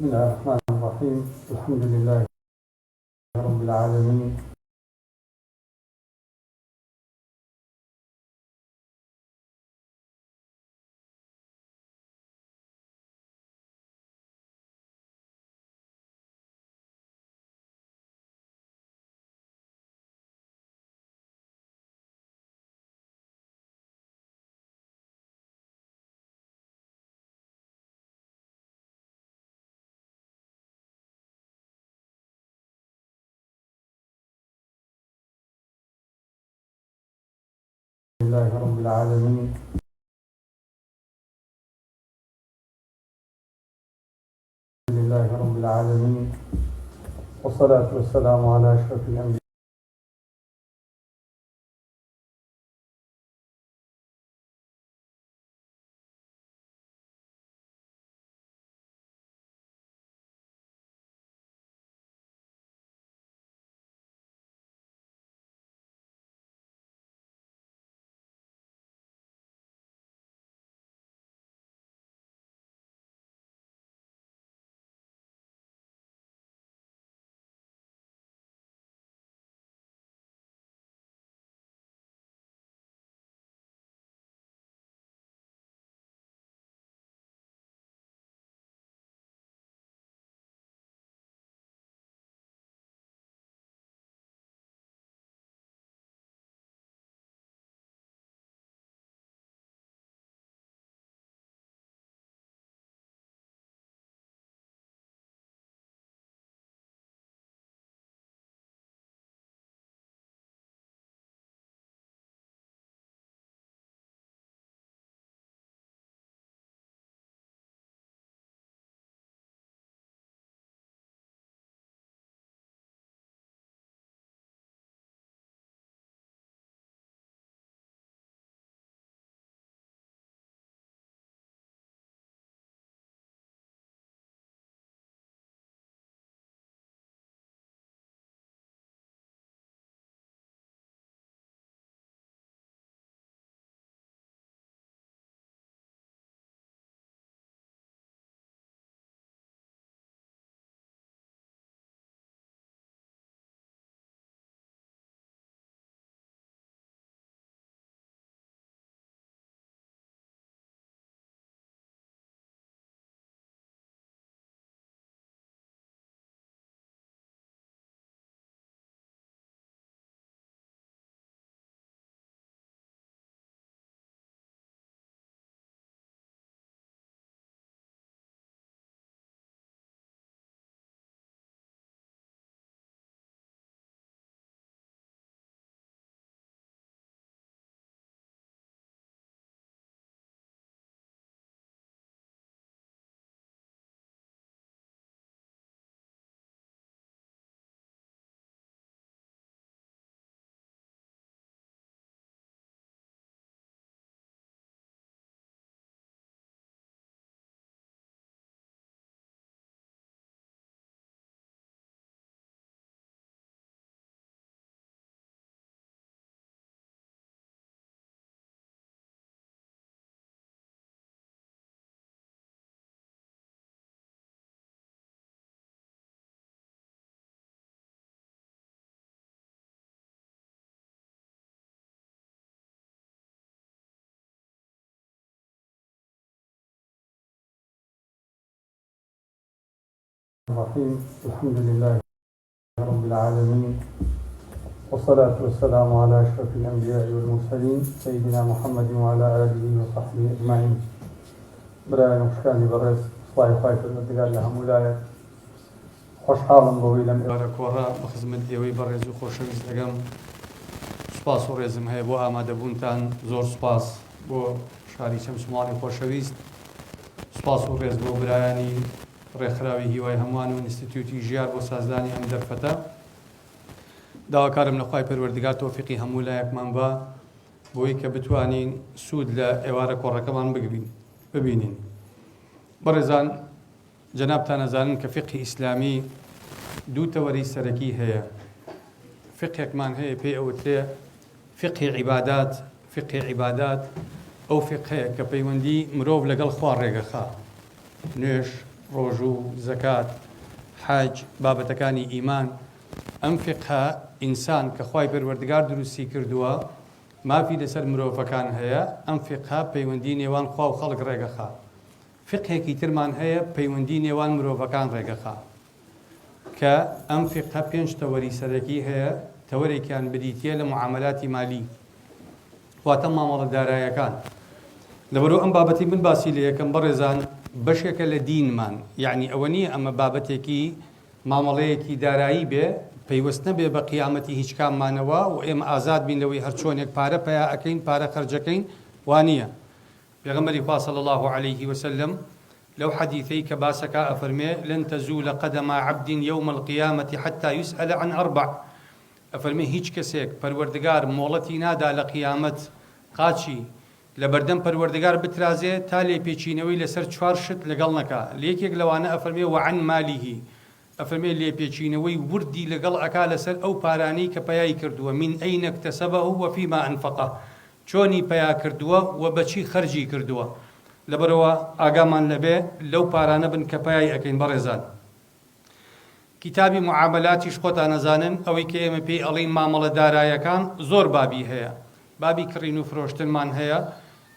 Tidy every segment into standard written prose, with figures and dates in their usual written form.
بسم الله الرحمن الرحيم. الحمد لله رب العالمين. لله رب العالمين. لله رب العالمين، والصلاة والسلام على أشرف الأنبياء. الرحيم. الحمد لله رب العالمين، والصلاة والسلام على أشرف الأنبياء والمرسلين سيدنا محمد وعلى آله وصحبه أجمعين. برای نوشکانی بەڕێز سڵای خوای پەروەردگار لە هەموو لایەک خۆشحاڵم بەوەی لەم ئێوارە کۆڕا بە خزمەت ئێوەی بەڕێز و خۆشەویست دەگەم. سوپاس و ڕێزم هەیە بۆ ئامادەبوونتان، زۆر سوپاس بۆ شاری چەمسوماڵی خۆشەویست، سوپاس و ڕێز بۆ برایانی ڕێکخراوی هیوای هەمووان و ئینستیتیوتی ژیار بۆ سازدانی ئەم دەرفەتە. داواکارم لە خوای پەروەردگار تۆفیقی هەموو لایەکمان بە بۆی کە بتوانین سوود لە ئێوارە کۆڕەکەمان ببینین. بەڕێزان، جەنابتان ئەزانن کە فقهی ئیسلامی دوو تەوەری سەرەکی هەیە. فقهێکمان هەیە پێی ئەوترێ فقهی عیبادات. فقهی عیبادات ئەو فقهەیە کە پەیوەندی مرۆڤ لەگەڵ خوا ڕێگەخا، نوێژ، ڕۆژوو زەکات حەج بابەتەکانی ئیمان ئەم فقهە ئینسان کە خوای پەروەردگار دروستی کردووە مافی لەسەر مرۆڤەکان هەیە ئەم فقهە پەیوەندی نێوان خوا و خەڵک ڕێگەخا فقهێکی ترمان هەیە پەیوەندی نێوان مرۆڤەکان ڕێگەخا کە ئەم فقهە 5 تەوەری سەرەکی هەیە تەوەرێکیان بریتیە لە معاملاتی مالی واتە مامەڵەدارایەکان لەبەرەوە ئەم بابەتی من باسی لە یەکەم بەڕێزان بەشێکە لە دینمان یعنی ئەوە نییە ئەمە بابەتێکی مامەڵەیەکی دارایی بێ پەیوەست نەبێ بە قیامەتی هیچ کاممانەوە و ئێمە ئازاد بین لەوەی هەرچۆنێک پارە پیا ئەەکەین پارە خەرجەکەین وانە پێغەمبەری خوا صلی الله عليه وسلم لەو حەدیثەی کە باسەکە ئەفەرمێ لن تزول قدم عبد يوم القيامة حتى يسأل عن 4 ئەفەرمێ هیچ کەسێک پەروەردگار مۆڵەتی نادا لە قیامەت قاچی لە بەردەم پەروەردگار بترازێ تا لێ پێچینەوەی لەسەر 4 شت لەگەڵ نەکا لێکێک لەوانە ئەفەرمێ وعن مالیه ئەفەرمێ لێ پێچینەوەی وردی لەگەڵ ئەکا لەسەر ئەو پارانەی کە پەیای کردووە من ئەینە اکتەسەبەه وفیما ئەنفەقە چۆنی پەیا کردووە و بەچی خەرجی کردووە لەبەرەوە ئاگامان لەبێ لەو پارانە بن کە پەیای ئەکەین بەڕێزان کتابی معاملاتیش خۆتان نەزانن ئەوەی کە ئێمە پێی ئەڵین مامەڵەدارایەکان زۆر بابی هەیە بابی کڕین و فرۆشتنمان هەیە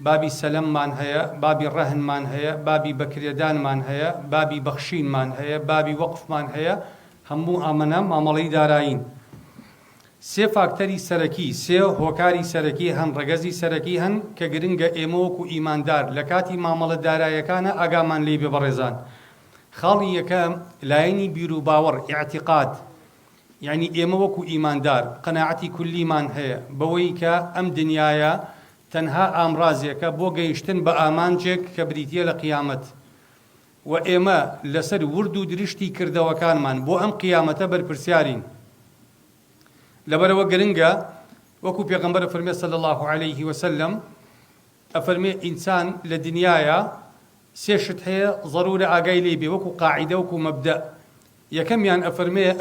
بابی سەلەممان هەیە بابی ڕەهنمان هەیە بابی بەکرێدانمان هەیە بابی بەخشینمان هەیە بابی وەقفمان هەیە هەموو ئەمەنە مامەڵەی دارایین سێ فاکتەری سەرەکی سێ هۆکاری سەرەکی هەن ڕەگەزی سەرەکی هەن کە گرنگە ئێمە وەکو ئیماندار لە کاتی مامەڵەدارایەکانە ئاگامان لێ بێ بەڕێزان خاڵی یەکەم لایەنی بیر و باوەڕ ئیعتیقاد یعنی ئێمە وەکو ئیماندار قەناعەتی کولیمان هەیە بەوەی کە ئەم دنیاە تەنها ئامڕازێکە بۆ گەیشتن بە ئامانجێک کە بریتیە لە قیامەت و ئێمە لەسەر ورد و درشتی کردەوەکانمان بۆ ئەم قیامەتە بەرپرسیارین لەبەرەوە گرنگە وەکو پێغەمبەر فەرمێ صلی الله عليه وسلم ئەفەرمێ ئینسان لە دنیاە سێ شت هەیە ضرورە ئاگای لێ بێ وەکو قاعیدە وەکو مەبدە یەکەمیان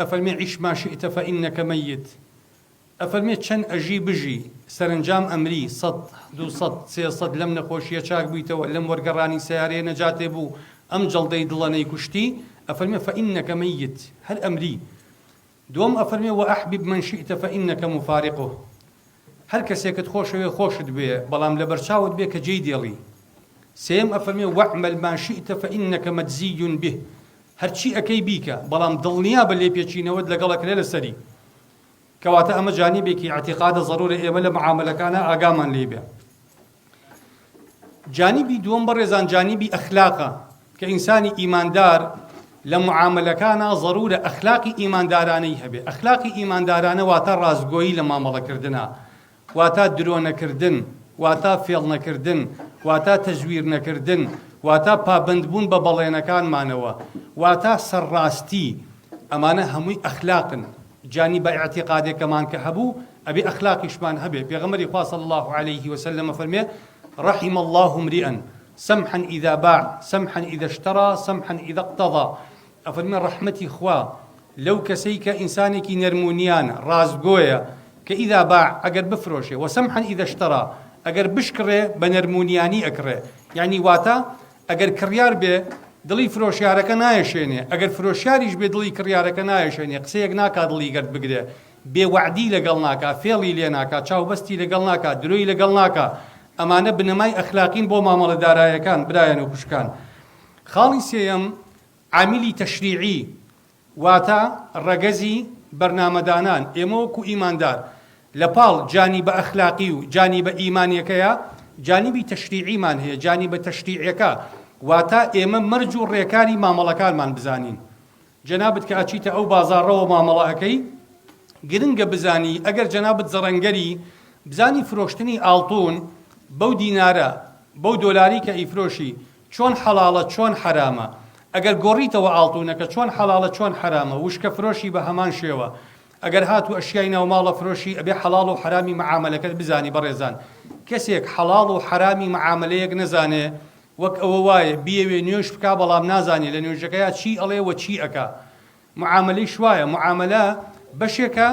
ئەفەرمێ عیش ما شئت فإنك ميت ئەفەرمێ چەند ئەژی بژی سەرنجام ئەمری 100 200 300 لەم نەخۆشیە چاک بوویتەوە لەم وەرگەڕانی سیارەیە نەجاتێ بوو ئەم جەڵدەی دڵەنەی کوشتی ئەفەرمێ فإنك ميت هەر ئەمری دوم ئەفەرمێ وأحبب من شئت فإنك مفارقه هەر کەسێکت خۆشەوێ خۆشت بێ بەڵام لە بەرچاوت بێ کە جێی دێڵی سێم ئەفەرمێ وأعمل ما شئت فإنك مجزي به هەرچی ئەەکەی بیکە بەڵام دڵنیا بە لێپێچینەوەت لەگەڵەکرێ لەسەری کەواتە ئەمە جانیبێکی اعتیقادە ضرورە ئێمە لە معاملەکانە ئاگامان لێ بێ جانیبی دووەم بەڕێزان جانیبی ئەخلاقە کە ئینسانی ئیماندار لە معاملەکانە ضرورە ئەخلاقی ئیماندارانەی هەبێ ئەخلاقی ئیماندارانە واتە ڕازگۆیی لە مامەڵەکردنە واتە درۆ نەکردن واتە فێڵ نەکردن واتە تەزویر نەکردن واتە پابندبوون بە بەڵێنەکانمانەوە واتە سەرڕاستی ئەمانە هەمووی ئەخلاقن جانی بە اعتقادێکەمان کە هەبوو ئەبێ ئەخلاقیشمان هەبێ پێغەمبەری خوا صلی الله عليه وسلم فەرمێ رحم الله امرئا سمحا إذا باع سمحا إذا اشترى سمحا إذا اقتضى ئەفەرمێ ڕەحمەتی خوا لەو کەسەی کە ئینسانێکی نەرمونیانە ڕازگۆیە کە ئیدا باع ئەگەر بفرۆشێ وسمحا إذا اشترى ئەگەر بشکڕێ بە نەرمونیانی ئەکڕێ یعنی واتە ئەگەر کڕیار بێ دڵی فرۆشیارەکە نایەشێنێ ئەگەر فرۆشیاریش بێ دڵی کڕیارەکە نایەشێنێ قسەیەک ناکا دڵی گەرد بگرێ بێوەعدی لەگەڵ ناکا فێڵی لێ ناکا چاوبەستی لەگەڵ ناکا درۆی لەگەڵ ناکا ئەمانە بنەمای ئەخلاقین بۆ مامەڵەدارایەکان برایەن و خوشکان خاڵی سێیەم عامیلی تەشریعی واتە ڕەگەزی بەرنامەدانان ئێمە وەکو ئیماندار لە پاڵ جانیبە ئەخلاقی و جانیبە ئیمانیەکەیە جانیبی تەشریعیمان هەیە جانیبە تەشریعیەکە واتە ئێمە مەرج و ڕێکاری مامەڵەکانمان بزانین جەنابەت کە ئەچیتە ئەو بازاڕەوە مامەڵەکەی گرنگە بزانی ئەگەر جەنابەت زەڕەنگەری بزانی فرۆشتنی ئاڵتون بەو دینارە بەو دۆلاری کە ئیفرۆشی چۆن حەڵاڵە چۆن حرامە ئەگەر گۆڕیتەوە ئاڵتونەکە چۆن حەڵاڵە چۆن حرامە وشکە فرۆشی بە هەمان شێوە ئەگەر هاتوو ئەشیای ناوماڵە فرۆشی ئەبێ حەڵاڵ و حرامی معاملەکەت بزانی بەڕێزان کەسێک حەڵاڵ و حرامی معاملەیەک نەزانێ وەک ئەوە وایە بیەوێ نوێژ بکا بەڵام نازانێ لە نوێژەکەیە چی ئەڵێ وە چی ئەکا معاملەی شوایە معاملە بەشێکە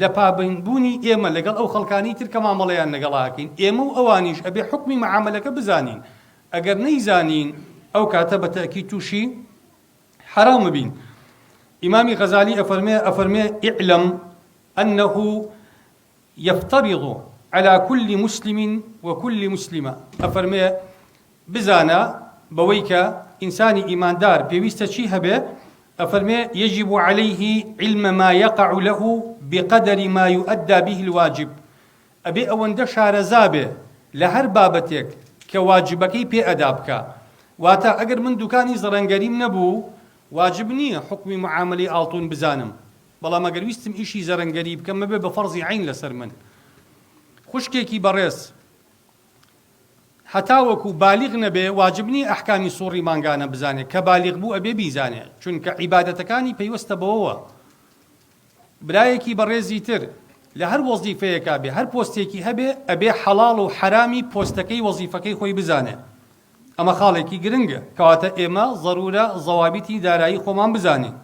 لە پابندبوونی ئێمە لەگەڵ ئەو خەڵکانی تر کە مامەڵەیان لەگەڵاکەین ئێمە و ئەوانیش ئەبێ حکمی معاملەکە بزانین ئەگەر نەیزانین ئەو کاتە بەتەکی تووشی حرام بين. إمام غزالي أفرمي اعلم أنه يفترض على كل مسلم وكل مسلمة أفرمي بزانا بويك إنسان إيمان دار بيويست شي هبه أفرمي يجب عليه علم ما يقع له بقدر ما يؤدى به الواجب. أبي أوند شارزابه لهر بابتك كواجبكي بي أدابك واتا أجر من دكاني زرنجريم نبو واجبني حكم معاملي آلتون بزانم بلا ما قال ويستم إشي زرنجري بكم بفرض عين لسر من خشكيكي بريس حتى وكو بالغ نبي واجبني أحكامي صوري مانغانا بزانه كبالغ بو أبي بيزانه چونك عبادتكاني بيوست بووا برايكي بريزي تر لهر وظيفەیەکا بێ هەر پۆستێکی هەبێ ئەبێ حەڵاڵ و حرامی پۆستەکەی وەزیفەکەی خۆی بزانێ. ئەمە خاڵێکی گرنگە کەواتە ئێمە ضرورە زەوابیتی دارایی خۆمان بزانین.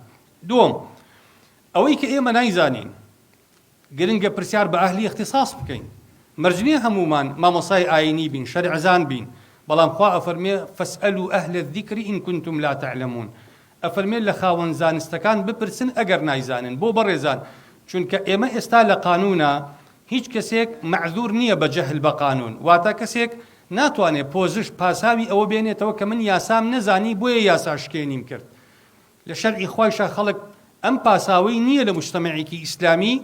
دووەم ئەوەی کە ئێمە نایزانین گرنگە پرسیار بە ئەهلی اختصاص بکەین. مەرجێ هەمومان مامۆسای ئاینی بین شەرعزان بین بەڵام خوا ئەفەرمێ فەسئەلوا ئەهل الذیکر ئین کنتم لا تعلمون. ئەفەرمێ لە خاوەن زانستەکان بپرسن ئەگەر نایزانن. بۆ بەڕێزان چونکە ئێمە ئێستا لە قانونە هیچ کەسێک مەعذور نییە بە جەهل بە قانون واتە کەسێک ناتوانێت پۆزش پاساوی ئەوە بێنێتەوە کە من یاسام نەزانی بۆیە یاسا شکێنیم کرد. لە شەرعی خوایشە خەڵک ئەم پاساوی نییە لە مجتەمەعێکی ئیسلامی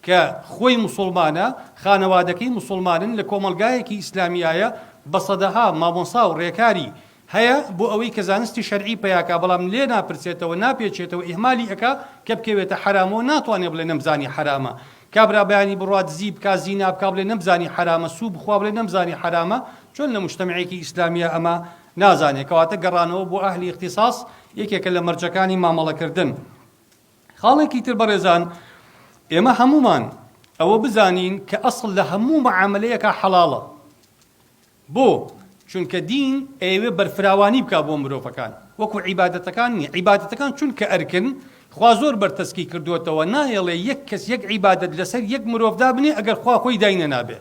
کە خۆی موسڵمانە خانەوادەکەی موسڵمانن لە کۆمەلگایەکی ئیسلامیایە بە سەدەها مامۆسا و ڕێکاری هەیە بۆ ئەوەی کە زانستی شەرعی پێیاکە بەڵام لێ ناپرسێتەوە ناپێچێتەوە ئیهمالی ئەکا کە بکەوێتە حرامەوە ناتوانێت بڵێ نەمزانی حرامە کابرا بەیانی بڕات زی بکا زینا بکا بڵێ نەمزانی حرامە سوو بخوا بڵێ نەمزانی حرامە چۆن لە مجتەمەعێکی ئیسلامیە ئەمە نازانێت کەواتە گەڕانەوە بۆ ئەهلی اختصاص یەکێکە لە مەرجەکانی مامەڵەکردن. خاڵێکی تر بەڕێزان ئێمە هەمومان ئەوە بزانین کە ئەسڵ لە هەموو مەعاملەیەکە حەڵاڵە. بۆ چونکە دین ئێوێ بەرفراوانی بکا بۆ مرۆڤەکان وەکو عیبادەتەکان نیە. عیبادەتەکان چونکە ئەرکن خوا زۆر بەرتەسکی کردوێتەوە نایەڵێ یەک کەس یەک عیبادەت لەسەر یەک مرۆڤدا بنێ ئەگەر خوا خۆی داینە نابێ.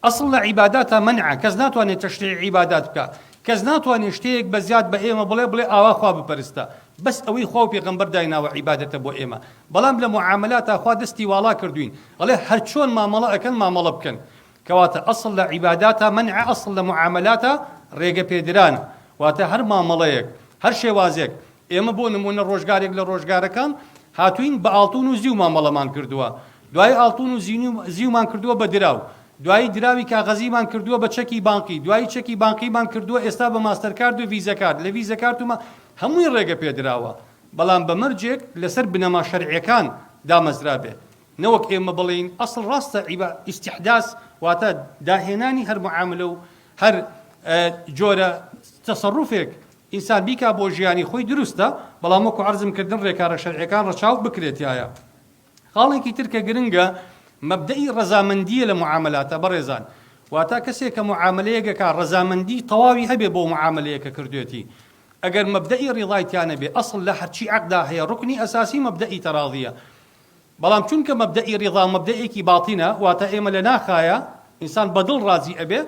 ئەسڵ لە عیباداتە منعە کەس ناتوانێت تەشریع عیبادات بکە کەس ناتوانێت شتێک بە زیاد بە ئێمە بڵێ ئاوا خوا بپەرستە بەس ئەوەی خوا و پێغەمبەر دایناوە عیبادەتە بۆ ئێمە. بەڵام لە معاملاتە خوا دەستی واڵا کردوین ئەڵێ هەر چۆن مامەڵە ئەکەن مامەڵە بکەن کەواتە ئەسڵ لە عیباداتە منعە ئەسڵ لە معاملاتە ڕێگە پێدرانە واتە هەر مامەڵەیەک هەر شێوازێک ئێمە بۆ نمونە ڕۆژگارێک لە ڕۆژگارەکان هاتوین بە ئاڵتون و زیو مامەڵەمان کردووە دوای ئاڵتون و زیومان کردووە بە دراو دوای دراوی کاغەزیمان کردووە بە چەکی بانقی دوای چەکی بانقیمان کردووە ئێستا بە ماستەرکارد و ڤیزەکارد لە ڤیزەکارتمە هەمووی ڕێگە پێدراوە بەڵام بە مەرجێک لەسەر بنەما شەرعیەکان دامەزرا بێ نەوەک ئێمە بڵین ئەسڵ ڕاستە ئیستیحداس واتە داهێنانی هەر معاملە و هەر جۆرە تەسەڕوفێک ئینسان بیکا بۆ ژیانی خۆی دروستە بەڵام وەکو عەرزم کردن ڕێکارە شەرعیەکان ڕەچاو بکرێتایە. خاڵێکی تر کە گرنگە مەبدەئی ڕەزامەندیە لە معاملاتە بەڕێزان واتە کەسێک کە معاملەیەکەکە ڕەزامەندی تەواوی هەبێ بۆ معاملەیەکە کردوێتی ئەگەر مەبدەئی ڕیڵایەتیانە بێ ئەسڵ لە هەرچی عەقدا هەیە ڕوکنی ئەساسی مەبدەئی تەراضیە بەڵام چونکە مەبدەئی ڕیضا مەبدەئێکی باتینە واتە ئێمە لە ناخایە ئینسان بەدڵ ڕازی ئەبێ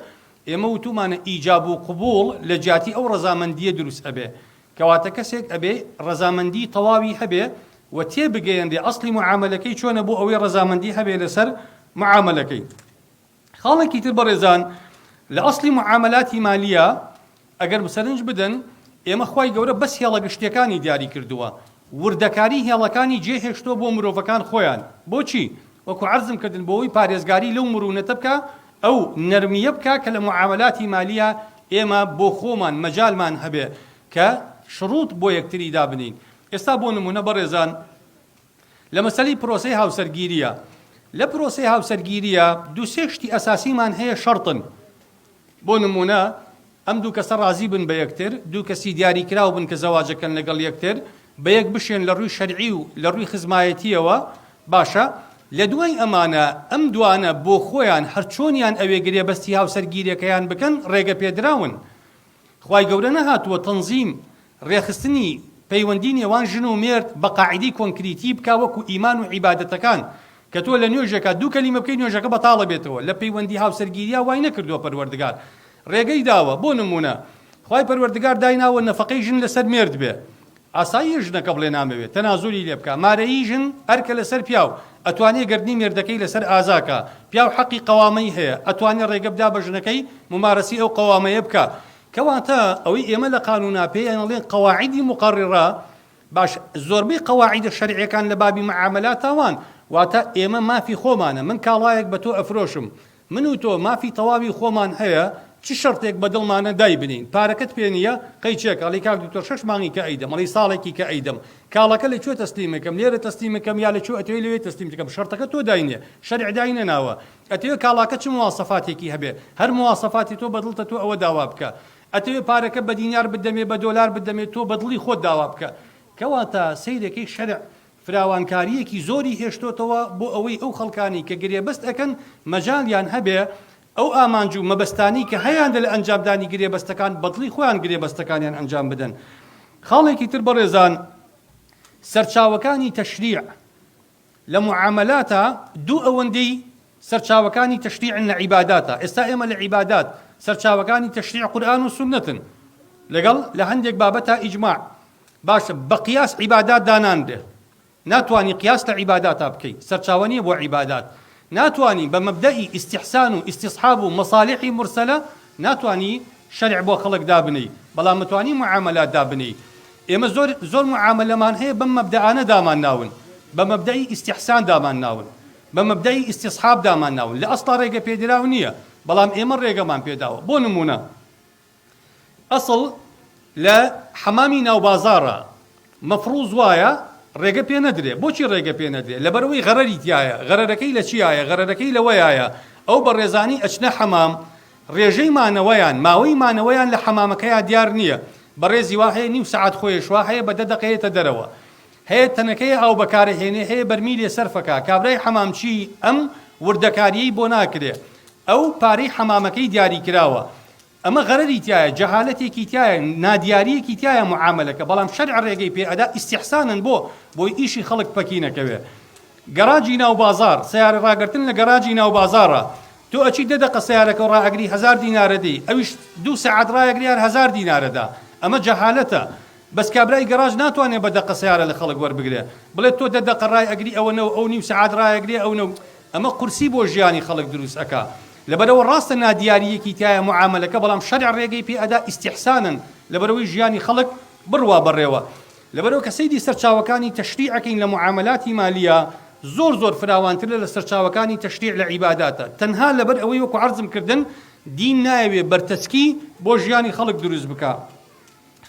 ئێمە وتومانە ئیجاب و قبوڵ لە جیاتی ئەو ڕەزامەندیە دروست ئەبێ کەواتە کەسێک ئەبێ ڕەزامەندی تەواوی هەبێ و تێبگەیەندێ ئەسڵی معاملەکەی چۆنە بۆ ئەوەی ڕەزامەندی هەبێ لەسەر معاملەکەی. خاڵێکی تر بەڕێزان لە ئەسڵی معاملاتی مالیە ئەگەر بسەرنج بدەن ئێمە خوای گەورە بەس هێڵە گشتیەکانی دیاری کردووە وردەکاری هێڵەکانی جێهێشتۆ بۆ مرۆڤەکان خۆیان بۆچی وەکو عەرزم کردن بۆەوەی پارێزگاری لەو مرونەتە بکە ئەو نەرمیە بکە کە لە معاملاتی مالیە ئێمە بۆ خۆمان مەجالمان هەبێ کە شروط بۆ یەکتری دابنین. ئێستا بۆ نمونە بەڕێزان لە مەسەلەی پرۆسەی هاوسەرگیریە لە پرۆسەی هاوسەرگیریە دوو سێ شتی ئەساسیمان هەیە شەرتن بۆ نمونە ئەم دوو کەسە ڕازی بن بە یەکتر دوو کەسی دیاریکراو بن کە زەواجەکەن لەگەڵ یەکتر بە یەک بشێن لە ڕووی شەرعی و لە ڕووی خزمایەتیەوە باشە لە دوای ئەمانە ئەم دوانە بۆ خۆیان هەر چۆنیان ئەوێ گرێ بەستی هاوسەرگیریەکەیان بکەن ڕێگە پێدراون. خوای گەورە نەهاتووە تەنزیم ڕێخستنی پەیوەندی نێوان ژن و مێرد بە قاعیدەی کۆنکریتی بکا وەکو ئیمان و عیبادەتەکان کە تۆ لە نوێژەکە دوو کەلیمە بکەی نوێژەکە بەتاڵە بێتەوە لە پەیوەندی هاوسەرگیریە وای نەکردووە پەروەردگار ڕێگەی داوە بۆ نمونە خوای پەروەردگار دایناوە نەفەقەی ژن لەسەر مێرد بێ ئاسایی ژنەکە بڵێ نامەوێت تەنازولی لێ بکە مارەیی ژن ئەرکە لەسەر پیاو ئەتوانێت گردنی مێردەکەی لەسەر ئازاکە پیاو حەقی قەوامەی هەیە ئەتوانێت ڕێگە بدا بە ژنەکەی ممارەسی ئەو قەوامەیە بکە کەواتە ئەوەی ئێمە لە قانونا پێیانڵێن قەواعیدی مقەڕڕە باش زۆربەی قەواعیدە شەرعیەکان لە بابی معاملات تاوان واتە ئێمە مافی خۆمانە من کاڵایەک بە تۆ ئەفرۆشم من و تۆ مافی تەواوی خۆمان هەیە چ شەرتێک بە دڵمانە دای بنین پارەکەت پێ نییە قەیچێک ئەڵی کاک دکتۆر 6 مانگی کە ئەیدەم ئەڵی ساڵێکی کە ئەیدەم کاڵەکە لەکوێ تەسلیمەکەم لێرە تەسلیمەکەم یا لەکوێ ئەتوێ لەوێ تەسلیمەکەم شەرتەکە تۆ داینێ شەرع داینە ناوە ئەتەوێ کاڵاکە چ مواصفاتێکی هەبێ هەر مواصفاتی تۆ بەدڵتە تۆ ئەوە داوا بکە ئەتەوێ پارەکە بە دینار بدەمێ بە دۆلار بدەمێت تۆ بەدڵی خۆت داوا بکە کەواتە سەیرێکی شەرع فراوانکاریەکی زۆری هێشتۆتەوە بۆ ئەوەی ئەو خەڵکانی کە گرێبەست ئەکەن مەجالیان هەبێ ئەو ئامانج و مەبەستانی کە هەیەیان لە ئەنجامدانی گرێبەستەکان بەدڵی خۆیان گرێبەستەکانیان ئەنجام بدەن خاڵێکی تر بەڕێزان سەرچاوەکانی تەشریع لە معاملاتە دوو ئەوەندەی سەرچاوەکانی تەشریعن لە عیباداتە ئێستا ئێمە لە عیبادات سەرچاوەکانی تەشریع قورئان و سونەتن لەگەڵ لە هەندێک بابەتە ئیجماع باشە بە قیاس عیبادات داناندێ ناتوانی قیاس لە عیباداتە بکەی سەرچاوە نییە بۆ عیبادات ناتوانی بە مەبدەئی ئیستیحسان و ئیستصحاب و مەصالحی مرسەلە ناتوانی شەرع بۆ خەڵک دابنەی بەڵام متوانی معاملات دابنەی ئێمە زۆر معاملەمان هەیە بەم مەبدەانە دامان ناون بە مەبدەئی ئیستیحسان دامان ناون بە مەبدەئی ئیستصحاب دامان ناون لە ئەسڵا ڕێگە پێدراو نییە بەڵام ئێمە ڕێگەمان پێداوە بۆ نمونە ئەسڵ لە حەمامی ناوبازاڕە مەفروض وایە ڕێگە پێ نەدرێ بۆچی ڕێگە پێ نەدرێ لەبەرەوەی غەرەری تایە غەرەرەکەی لە چیایە غەرەرەکەی لەوەیایە ئەو بە ڕێزانی ئەچنە حەمام ڕێژەی مانەوەیان ماوەی مانەوەیان لە حەمامەکەیان دیار نییە بەڕێزی وا هەیە نیم سەعات خۆیش وا هەیە بە 10 دقەیەتە دەرەوە هەیە تەنەکەی ئاو بەکارهێنێ هەیە بەرمیلێ سەرفەکە کابرای حەمامچی ئەم وردەکاریەی بۆ ناکرێ ئەو پارەی حەمامەکەی دیاری کراوە ئەمە غەرەری تایە جەهالەتێکی تایە نادیاریەکی تایە معاملەکە بەڵام شەرع ڕێگەی پێ ئەدا ئیستیحسانن بۆی ئیشی خەڵک پەکی نەکەوێ گەراجی ناو بازار سیارە ڕاگرتن لە گەراجی ناو بازارە تۆ ئەچی 10 دقە سیارەکە ڕائەگری 1000 دینارە دەی ئەویش 2 ساعات ڕایەگریار 1000 دینارەدا ئەمە جەهالەتە بەس کابرای گەراج ناتوانێت بە دقە سیارە لە خەڵک وەربگرێ بڵێت تۆ 10 دقە ڕایەگری ئەوەنەوە ئەو نیم ساعات ڕایەگری ئەوەوە ئەمە قورسی بۆ ژیانی خەڵک دروست ئەکا لەبەرەوە ڕاستە نادیاریەکی تایە معاملەکە بەڵام شەرع ڕێگەی پێ ئەدا ئیستیحسانن لەبەرەوەی ژیانی خەڵک بڕوا بەڕێوە لەبەرەوە کە سەیدی سەرچاوەکانی تەشریعەکەین لە معاملاتی مالیە زۆر فراوانتر لە سەرچاوەکانی تەشریع لە عیباداتە تەنها لەبەر ئەوەی وەکو عەرزم کردن دین نایەوێ بەرتەسکی بۆ ژیانی خەڵک دروست بکە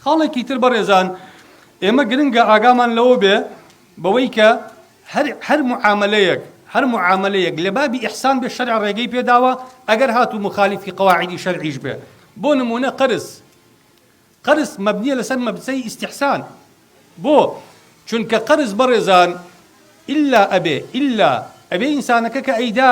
خاڵێکی تر بەڕێزان ئێمە گرنگە ئاگامان لەوە بێ بەوەی کە هەر معاملەیەک لە بابی ئیحسان بێ شەرع ڕێگەی پێداوە ئەگەر هاتوو مخالیفی قەواعیدی شەرعیش بێ بۆ نمونە قرس مەبنیە لەسەر مەبدەی ئیستیحسان بۆ چونکە قرس بەڕێزان ئیلا ئەبێ ئینسانەکە کە ئەیدا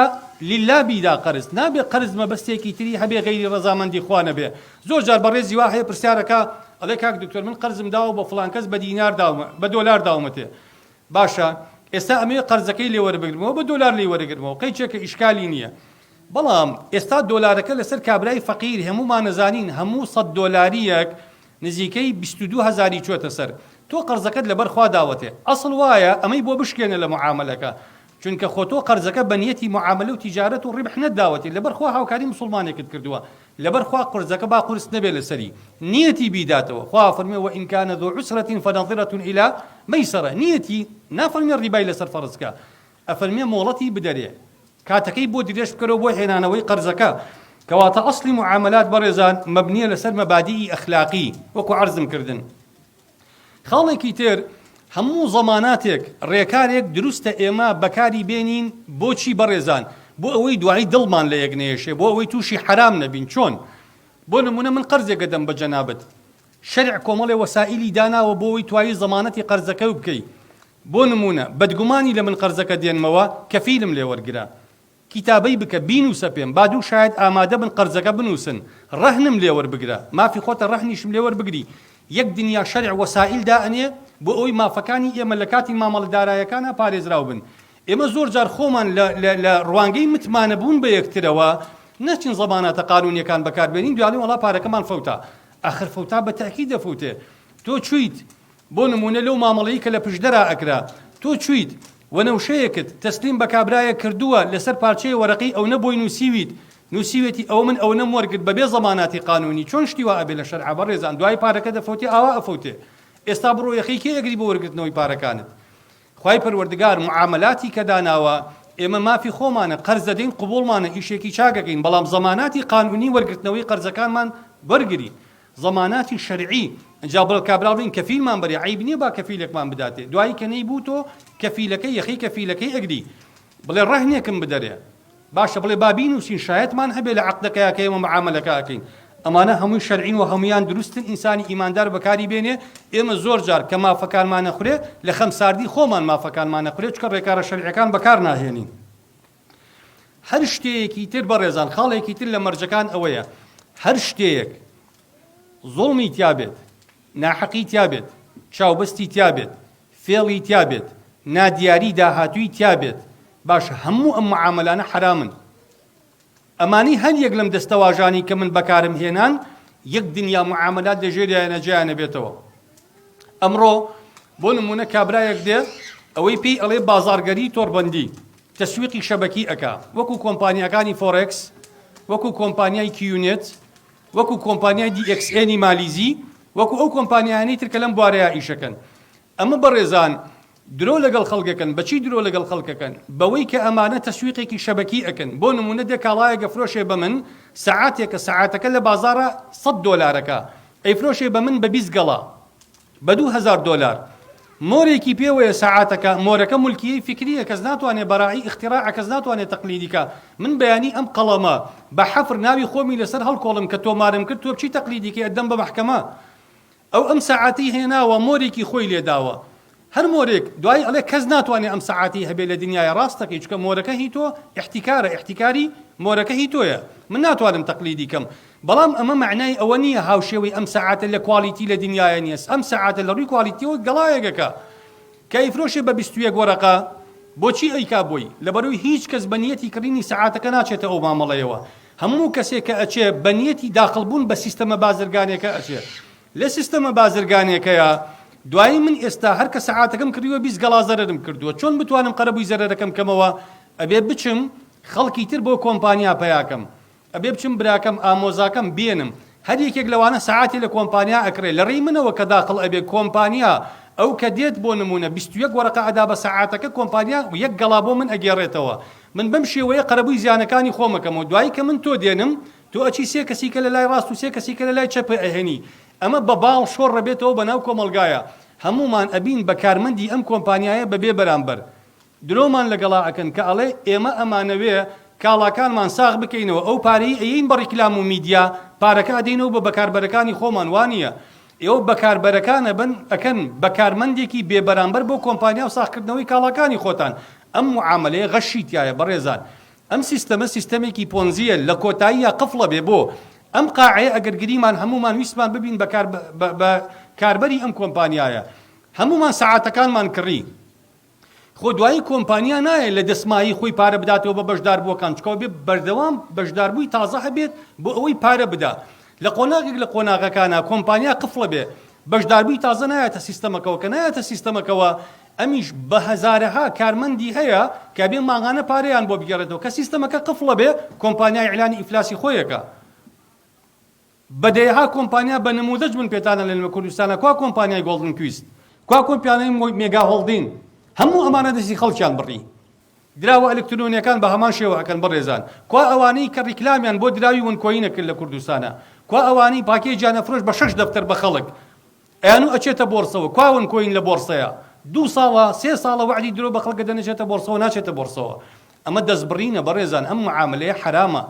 لله بیدا قرس نابێ قرس مەبەستێکی تری هەبێ غەیری ڕەزامەندی خوا نەبێ زۆر جار بەڕێزی وا هەیە پرسیارەکە ئەڵێ کاک دکتۆر من قرزم داوە بە فڵان کەس بە دینار داومە بە دۆلار داومەتێ باشە ئێستا ئەمێ قەرزەکەی لێ وەربگرمەوە بە دۆلار لێ وەرەگرمەوە قەیچێکە ئیشکالی نییە بەڵام ئێستا دۆلارەکە لەسەر کابرای فەقیر هەمومان نەزانین هەموو 100 دۆلاریەک نزیکەی 22,000 چۆتە سەر تۆ قەرزەکەت لەبەر خوا داوەتێ ئەسڵ وایە ئەمەی بۆ بشکێنە لە معاملەکە چونکە خۆ تۆ قەرزەکە بە نیەتی معاملە و تیجارەت و ڕیبح نەداوەتێ لەبەر خوا هاوکاری مسلمانێکت کردووە لەبەر خوا قەرزەکە با قورس نەبێ لەسەری نیەتی بیداتەوە خوا فەرمێ وئین کان ذو عسرة فنظرة إلى مەیسەرە نیەتی نافەرمێ ڕیبای لەسەر فەرزکە ئەفەرمێ مۆڵەتی بدەرێ کاتەکەی بۆ درێژ بکەرەوە بۆ هێنانەوەی قەرزەکە کەواتە ئەسڵی معاملات بەڕێزان مەبنیە لەسەر مەبادیئی ئەخلاقی وەکو عەرزم کردن خاڵێکی تر هەموو زەماناتێک ڕێکارێک دروستە ئێمە بەکاری بێنین بۆچی بەڕێزان بۆ ئەوەی دوایی دڵمان لە یەک نێشێ بۆ ئەوەی تووشی حرام نەبین چۆن بۆ نمونە من قەرزێکە دەم بە جەنابەت شەرع کۆمەڵێ وەسائلی داناوە بۆ ئەوەی توایی زەمانەتی قەرزەکە بکەی بۆ نمونە بەدگومانی لە من قەرزەکە دێنمەوە کەفیلم لێ وەرگرا کتابەی بکە بینوسە پێم با دوو شاید ئامادە بن قەرزەکە بنووسن ڕەهنم لێ وەربگرە مافی خۆتە ڕەهنیشم لێ وەربگری یەک دنیا شەرع وەسائل دائنێ بۆ ئەوەی مافەکانی ئێمە لە کاتی مامەڵەدارایەکانە پارێزراو بن ئێمە زۆر جار خۆمان لە ڕوانگەی متمانە بوون بە یەکترەوە نەچین زەماناتە قانونیەکان بەکاربێنین دوای وەڵا پارەکەمان فەوتە ئاخر فەوتا بە تاکید دەفوتێ تۆ چویت بۆ نمونە لەو مامەڵەیی کە لە پشدەرا ئەکرا تۆ چویت وەنەوشەیەکت تەسلیم بە کابرایە کردووە لەسەر پارچەی وەرەقی ئەو نەبۆی نووسیوێتی ئەو من ئەو نەموەرگرت بەبێ زەماناتی قانونی چۆن شتی وا ئەبێ لە شەرع بەڕێزان دوای پارەکە دەفەوتێ ئاوا ئەفەوتێ ئێستا بڕۆ یەخی کێ ئەگری بۆ وەرگرتنەوەی پارەکانت خوای پەروەردگار معاملاتی کە داناوە ئێمە مافی خۆمانە قەرز دەدەین قبوڵمانە ئیشێکی چاکەکەین بەڵام زەماناتی قانونی وەرگرتنەوەی قەرزەکانمان وەرگری زەماناتی شەرعی ئەجا بڵ کابرا بڵین کەفیلمان بەرێ عیب نییە با کەفیلێکمان بداتێ دوایی کە نەیبوو تۆ کەفیلەکەی یەخی کەفیلەکەی ئەگری بڵێ ڕەهنێکم بدەرێ باشە بڵێ با بینوسین شایەتمان هەبێ لە عەقدەکەیە کە ئێمە معامەلەکە ئەکەین ئەمانە هەمووی شەرعین و هەمویان دروستن ئینسانی ئیماندار بەکاری بێنێ ئێمە زۆر جار کە مافەکانمان نەخورێ لە خەمساردی خۆمان مافەکانمان نەخورێ چکە ڕێکارە شەرعیەکان بەکار ناهێنین هەر شتێکی تر بەڕێزان خاڵێکی تر لە مەرجەکان ئەوەیە هەر شتێک زوڵمی تیابێت ناحەقی تیابێت چاوبەستی تیابێت فێڵی تیابێت نادیاری داهاتووی تیابێت باش هەموو ئەم معاملانە حرامن ئەمانی هەر یەک لەم دەستەواژانی کە من بەکارم هێنان یەک دنیا معاملات لەژێریانە جیانە بێتەوە ئەمڕۆ بۆ نمونە کابرایەک دێ ئەوەی پێی ئەڵێ بازارگەری تۆڕبەندی تەسویقی شەبەکی ئەکا وەکو کۆمپانیەکانی فۆرێکس وەکو کۆمپانیای کیونێت وەکو کۆمپانیای دیئەکسئێنی مالیزی وەکو ئەو کۆمپانیانەی تر کە لەم بوارەیە ئیشەکەن ئەمە بەڕێزان درۆ لەگەڵ خەڵکەکەن بەچی درۆ لەگەڵ خەڵکەکەن بەوەی کە ئەمانە تەسویقێکی شەبەکی ئەکەن بۆ نمونە دێ کاڵایە گەفرۆشێ بە من سەعاتێکە سەعاتەکە لە بازارە $100 ئەیفرۆشێ بە من بە 20 گەڵا بە $2000 مۆرێکی پێوەیە سەعاتەکە مۆرەکە مولکیەی فکریە کەس ناتوانێت بەڕایی اختراع کەس ناتوانێت تەقلیدیکە من بەیانی ئەم قەڵەمە بە حەفر ناوی خۆمی لەسەر هەڵکۆڵم کە تۆمارم کرد تۆ بچی تەقلیدیکە ئەدەم بە محکەمە ئەو ئەم سەعاتی هێناوە مۆرێکی خۆی لێداوە هەر مۆرێک دوای ئەڵێ کەس ناتوانێت ئەم سەعاتی هەبێ لە دنیای ڕاستەکەی چکە مۆرەکە هی تۆ احتیکاری مۆرەکە هی تۆیە من ناتوانم تەقلیدی کەم بەڵام ئەمە معنای ئەوە نییە هاوشێوەی ئەم سەعاتە لە کوالیتی لە دنیای نییە ئەم سەعاتە لە ڕووی کوالیتیەوە گەڵایەکەکە کە ئەیفرۆشێ بە 21 وەرەقە بۆچی ئەیکا بۆی لەبەرەوەی هیچ کەس بە نیەتی کڕینی سەعاتەکە ناچێتە ئەو مامەڵەیەوە هەموو کەسێک کە ئەچێ بە نیەتی داخڵبوون بە سیستەمە بازرگانێکە ئەچێ لە سیستەمە بازرگانێکەیە دوایی من ئێستا هەر کە سەعاتەکەم کردووە 20 گەڵا زەرەرم کردووە چۆن بتوانم قەرەبووی زەرەرەکەم کەمەوە ئەبێ بچم خەڵکی تر بۆ کۆمپانیا پەیاکەم ئەبێ بچم براکەم ئامۆزاکەم بێنم هەر یەکێک لەوانە سەعاتی لە کۆمپانیا ئەکرێ لە ڕێی منەوە کە داخڵ ئەبێ کۆمپانیا ئەو کە دێت بۆ نمونە 21 وەرەقە ئەدا بە سەعاتەکە کۆمپانیا یەک گەڵا بۆ من ئەگێڕێتەوە من بەم شێوەیە قەرەبووی زیانەکانی خۆمەکەمەوە دوایی کە من تۆ دێنم تۆ ئەچی سێ کەسی کە لە لای ڕاست و سێ کەسی کە لە لای چەپ ئەهێنی ئەمە بە باڵ شۆڕ ڕەبێتەوە بەناو کۆمەلگایە هەمومان ئەبین بە کارمەندی ئەم کۆمپانیایە بەبێ بەرامبەر درۆمان لەگەڵا ئەکەن کە ئەڵێ ئێمە ئەمانەوێ کاڵاکانمان ساغ بکەینەوە ئەو پارەی ئەین بە ڕیکلام و میدیا پارەکە ئەدەینەوە بە بەکاربەرەکانی خۆمان وانە ئێوە بەکاربەرەکانە بن ئەکەن بەکارمەندێکی بێبەرامبەر بۆ کۆمپانیا و ساغکردنەوەی کاڵاکانی خۆتان ئەم معاملەیە غەشی تایە بەڕێزان ئەم سیستەمە سیستەمێکی پۆنزیە لە کۆتاییە قفڵە بێ بۆ ئەم قاعەیە ئەگەر گریمان هەمومان ویسمان ببین بە کاربەری ئەم کۆمپانیایە هەمومان سەعاتەکانمان کڕی خۆ دوایی کۆمپانیا نایە لە دەسمایی خۆی پارە بداتەوە بە بەشداربووەکان چکەوە بێ بەردەوام بەشداربووی تازە هەبێت بۆ ئەوەی پارە بدا لە قۆناغێک لە قۆناغەکانە کۆمپانیا قفڵە بێ بەشداربووی تازە نایەتە سیستەمەکەەوە کە نایەتە سیستەمەکەوە ئەمیش بە هەزارەها کارمەندی هەیە کە بێ ماغانە پارەیان بۆ بگەڕێتەوە کە سیستەمەکە قفڵە بێ کۆمپانیای ئیعلانی ئیفلاسی خۆیەکە بەدەیها کۆمپانیا بە نموذج من پێتانە لە کوردستانە کوا کۆمپانیای گۆڵدن کویست کوا کۆمپانیای مێگا هۆڵدین هەموو ئەمانە دەستی خەڵکیان بڕی دراوە ئەلکترۆنیەکان بە هەمان شێوە ئەکەن بەڕێزان کوا ئەوانەی کە ڕیکلامیان بۆ دراوی ونکۆینە کرد لە کوردستانە کوا ئەوانەی پاکێجیانە فرۆش بە 6 دەفتەر بە خەڵک ئەیانو ئەچێتە بۆرسەوە کوا ونکۆین لە بۆرسەیە 2 ساڵە 3 ساڵە وعدی درۆ بە خەڵکە دەنێچێتە بۆرسەوە ناچێتە بۆرسەوە ئەمە دەستبڕینە بەڕێزان ئەم معاملەیە حرامە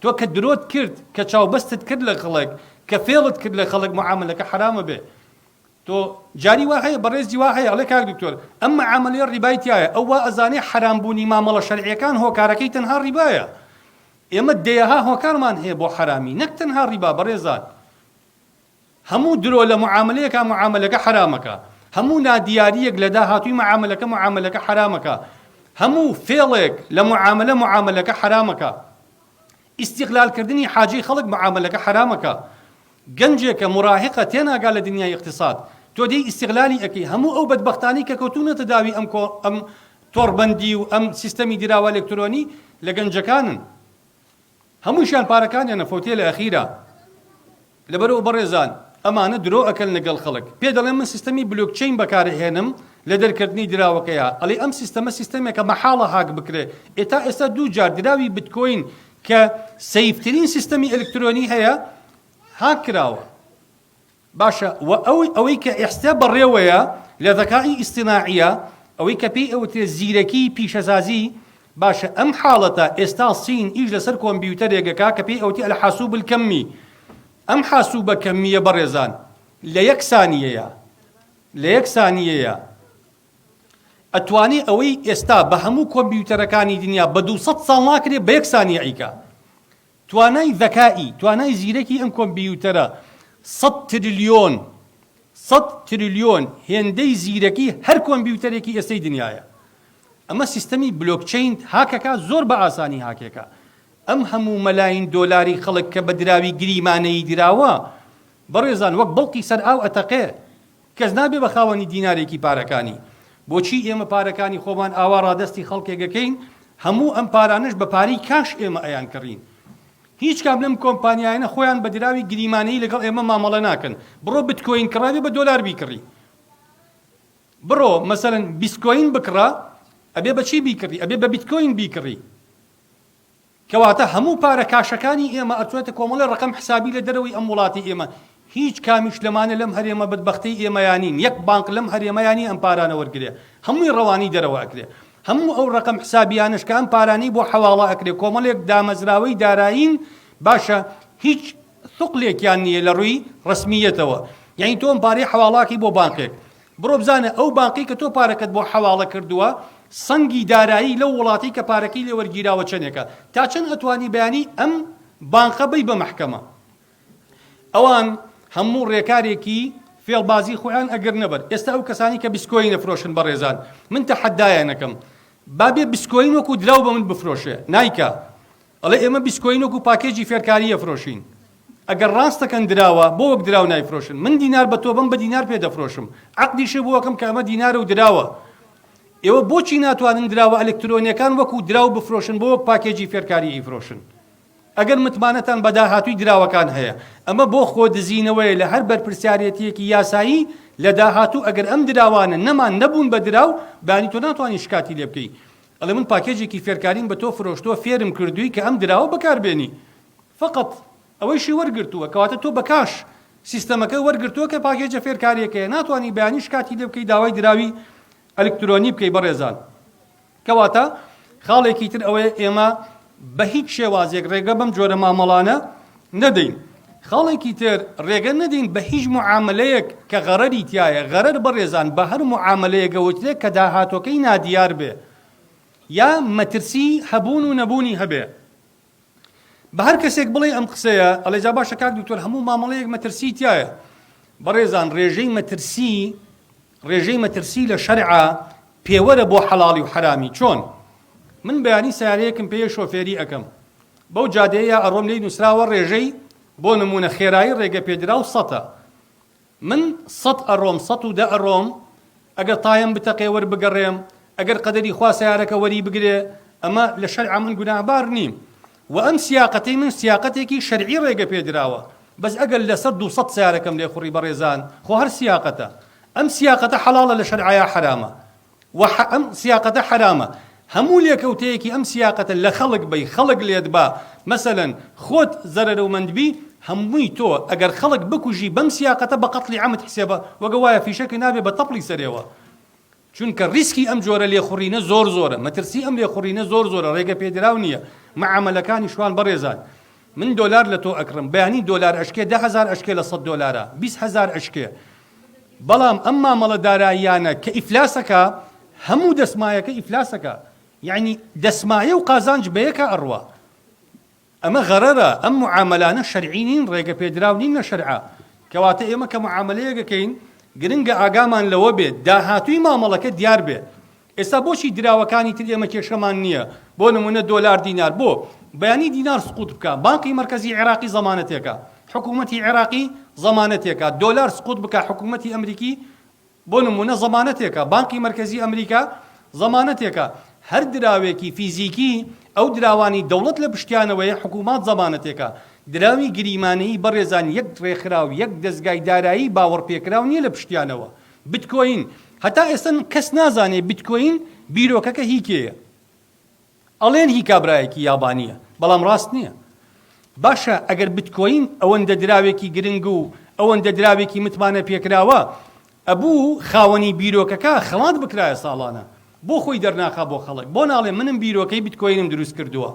تۆ کە درۆت کرد کە چاوبەستت کرد لە خەڵک کە فێڵت کرد لە خەڵک معاملەکە حرامە بێ تۆ جاری وا هەیە بەڕێزی وا هەیە ئەڵێ کاک دکتۆر ئەم معاملەیە ڕیبای تایە ئەو وا ئەزانێ حرامبوونی مامەڵە شەرعیەکان هۆکارەکەی تەنها ڕیبایە ئێمە دەیەها هۆکارمان هەیە بۆ حرامی نەک تەنها ڕیبا بەڕێزان هەموو درۆ لە معاملەیەکە معاملەکە حرامەکە هەموو نادیاریەک لە داهاتووی معاملەکە حرامەکە هەموو فێڵێک لە معاملەکە حرامەکە ئیستیغلالکردنی حاجی خەڵک معاملەکە حرامەکە گەنجێکە مراهقە تێناگا لە دنیای اقتصاد تۆ دەی ئیستیغلالی ئەەکەی هەموو ئەو بەدبەختانی کە کەوتونەتە داوی ئەم تۆڕبەندی و ئەم سیستەمی دراوە ئەلکترۆنی لە گەنجەکانن هەمووشیان پارەکانیانە فۆتێ لە ئەخیرە لەبەرەوە بەڕێزان ئەمانە درۆ ئەکەن لەگەڵ خەڵک پێ دەڵێن من سیستەمی بلۆکچین بەکارهێنم لە دەرکردنی دراوەکەیە ئەڵێ ئەم سیستەمێکە مەحاڵە هاک بکرێ ئێستا دوو جار دراوی بیتکۆین کە سەیفترین سیستەمی ئەلکترۆنی هەیە هاک کراوە باشە و ئەوەی کە ئێستا بەڕێوەیە لە ذەکائی ئیصطیناعیە ئەوەی کە پێی ئەوترێ زیرەکی پیشەسازی باشە ئەم حاڵەتە ئێستا سین ئیش لەسەر کۆمپیوتەرێکەکە کە پێی ئەوتی الحاسوب الکەمی ئەم حاسوبە کەمیە بەڕێزان لە یەک سانیەیە ئەتوانێ ئەوەی ئێستا بە هەموو کۆمپیوتەرەکانی دنیا بە 200 ساڵ ناکرێ بە یەک سانیە ئەیکا توانای ذەکائی توانای زیرەکی ئەم کۆمپیوتەرە 100 تریلیۆن هێندەی زیرەکی هەر کۆمپیوتەرێکی ئێستەی دنیاە ئەمە سیستەمی بلۆکچین هاکەکە زۆر بە ئاسانی هاکێکە ئەم هەموو مەلاین دۆلاری خەڵک کە بە دراوی گریمانەی دراوە بەڕێزان وەک بەڵقی سەر ئاو ئەتەقێ کەس نابێ بە خاوەنی دینارێکی پارەکانی بۆچی ئێمە پارەکانی خۆمان ئاوا ڕادەستی خەڵکێکەکەین هەموو ئەم پارانش بە پارەی کاش ئێمە ئەیان کڕین هیچ کام لەم کۆمپانیایانە خۆیان بە دراوی گریمانەی لەگەڵ ئێمە مامەڵە ناکەن بڕۆ بتکۆین کڕابێ بە دۆلار بیکڕی بڕۆ مەسەلەن بیتکۆین بکڕە ئەبێ بە چی بیکڕی ئەبێ بە بیتکۆین بیکڕی کەواتە هەموو پارە کاشەکانی ئێمە ئەچێتە کۆمەڵی ڕقم حسابی لە دەرەوەی ئەم وڵاتی ئێمە هیچ کامیش لەمانە لەم هەرێمە بەدبەختەی ئێمەیانین یەک بانک لەم هەرێمەیانی ئەم پارانە وەرگرێ هەمووی ڕەوانی دەرەوە ئەکرێ هەموو ئەو ڕقم حسابیانش کە ئەم پارانەی بۆ حەواڵە ئەکرێ کۆمەڵێک دامەزراوەی دارایین باشە هیچ ثوقلێکیان نییە لە ڕووی ڕسمیەتەوە یعنی تۆ ئەم پارەی حەواڵاکی بۆ بانکێک بڕۆ بزانە ئەو بانقی کە تۆ پارەکەت بۆ حەواڵە کردووە سەنگی دارایی لەو وڵاتی کە پارەکەی لێ وەرگیراوە چەندێکە تا چەند ئەتوانی بەیانی ئەم بانقە بی بە محکەمە ئەوان هەموو ڕێکارێکی فێڵبازی خۆیان ئەگەر نەبەر ئێستا ئەو کەسانی کە بیسکۆین ئەفرۆشن بەڕێزان من تەحەدایانەکەم بابێ بیسکۆین وەکو دراو بە من بفرۆشێ نایکا ئەڵێ ئێمە بیسکۆین وەکو پاکێجی فێرکاری ئەفرۆشین ئەگەر ڕاستەکەن دراوە بۆ وەک دراو نایفرۆشن من دینار بە تۆ بم بە دینار پێ دەفرۆشم عەقدیشە بۆ وەکەم کە ئەمە دینارە و دراوە ئێوە بۆچی ناتوانن دراوە ئەلکترۆنیەکان وەکو دراو بفرۆشن بۆ وەک پاکێجی فێرکاری ئیفرۆشن ئەگەر متمانەتان بە داهاتووی دراوەکان هەیە ئەمە بۆ خۆ دزینەوەیە لە هەر بەرپرسیارەتیەکی یاسایی لە داهاتوو ئەگەر ئەم دراوانە نەمان نەبوون بە دراو بانی تۆ ناتوانانی شکاتی لێ بکەی ئەڵێ من پاکێجێکی فێرکاریم بە تۆ فرۆشتووە فێرم کردووی کە ئەم دراوە بەکاربێنی فقط ئەوەیشی وەرگرتووە کەواتە تۆ بەکاش سیستەمەکە وەرگرتووە کە پاکێجە فێرکاریەکەیە ناتوانانی بەیانی شکاتی لێ بکەی داوای دراوی ئەلکترۆنی بکەی بەڕێزان کەواتە خاڵێکی تر ئەوەیە ئێمە بە هیچ شێوازێک ڕێگە بەم جۆرە مامەڵانە نەدەین خاڵێکی تر ڕێگە نەدەین بە هیچ معاملەیەک کە غەرەری تایە غەرەر بەڕێزان بە هەر معاملەیەکە وترێت کە داهاتۆکەی نادیار بێ یا مەترسی هەبوون و نەبوونی هەبێ بە هەر کەسێک بڵێ ئەم قسەیە ئەڵێ جا باشە کاک دکتۆر هەموو مامەڵەیەک مەترسی تایە بەڕێزان ڕێژەی مەترسی لە شەرعە پێوەرە بۆ حەڵاڵی و حرامی چۆن من بەیانی سیارەیەکم پێیە شۆفێری ئەەکەم بەو جادەیە ئەڕۆم لێی نووسراوە ڕێژەی بۆ نمونە خێرایی ڕێگە پێدرا و 100 من 100 ئەڕۆم 110 ئەڕۆم ئەگەر تایم بتەقێ وەربگەڕێم ئەگەر قەدەری خوا سیارەکە وەری بگرێ ئەمە لە شەرع من گوناهبار نیم و ئەم سیاقەتەی من سیاقەتێکی شەرعی ڕێگە پێدراوە بەس ئەگەر لەسەر 200 سیارەکەم لێ خوڕی بەڕێزان خۆ هەر سیاقەتە ئەم سیاقەتە حەڵاڵە لە شەرعەیە حرامە و ئەم سیاقەتە حرامە هەموو لێکەوتەیەکی ئەم سیاقەتە لە خەڵک بی خەڵک لێت با مەسەلەن خۆت زەرەرەومەندبی هەمووی تۆ ئەگەر خەڵک بکوژی بەم سیاقەتە بە قەتڵی عەمد حسێبە وەگە وایە فیشەکە نابێ بە تەپڵی سەرێوە چونکە ریسکی ئەم جۆرە لێخوڕینە زۆر زۆرە مەترسی ئەم لێخوڕینە زۆر زۆرە ڕێگە پێدراو نییە معاملەکانی شوان بەڕێزان من دۆلار لە تۆ ئەکڕم بەیانی دۆلار ئەشکێ 10,000 ئەشکێ لە 100 دۆلارە 20,000 ئەشکێ بەڵام ئەم مامەڵە داراییانە کە ئیفلاسەکە هەموو دەسمایەکە ئیفلاسەکە یعنی دەسمایە و قازانج بەیەکە ئەڕوا ئەمە غەرەرە ئەم معاملانە شەرعی نین ڕێگە پێدراو نین لە شەرعە کەواتە ئێمە کە معاملەیەکەکەین گرنگە ئاگامان لەوە بێت داهاتووی مامەڵەکە دیار بێ ئێستا بۆچی دراوەکانی تر ئێمە کێشەمان نییە بۆ نمونە دۆلار دینار بۆ بەیانی دینار سقوط بکە بانقی مرکزی عێراقی زەمانەتێکە حکوومەتی عێراقی زەمانەتێکە دۆلار سقوط بکە حکوومەتی ئەمریکی بۆ نمونە زەمانەتێکە بانقی مرکزی ئەمریکا زەمانەتێکە هەر دراوێکی فیزیکی ئەو دراوانی دەوڵەت لە پشتیانەوەی حکوومەت زەمانەتێکە دراوی گریمانەیی بەڕێزان یەک ڕێکخراو یەک دەستگای دارایی باوەڕ پێکراو نییە لە پشتیانەوە بیتکۆین هەتا ئێستا کەس نازانێ بیتکۆین بیرۆکەکە هیکێیە ئەڵێن هی کابرایەکی یابانیە بەڵام ڕاست نییە باشە ئەگەر بیتکۆین ئەوەندە دراوێکی گرنگ و ئەوەندە دراوێکی متمانە پێکراوە ئەبوو خاوەنی بیرۆکەکە خەڵات بکرایە ساڵانە بۆ خۆی دەرناخا بۆ خەڵک بۆ ناڵێ منم بیرۆکەی بیتکۆینم دروست کردووە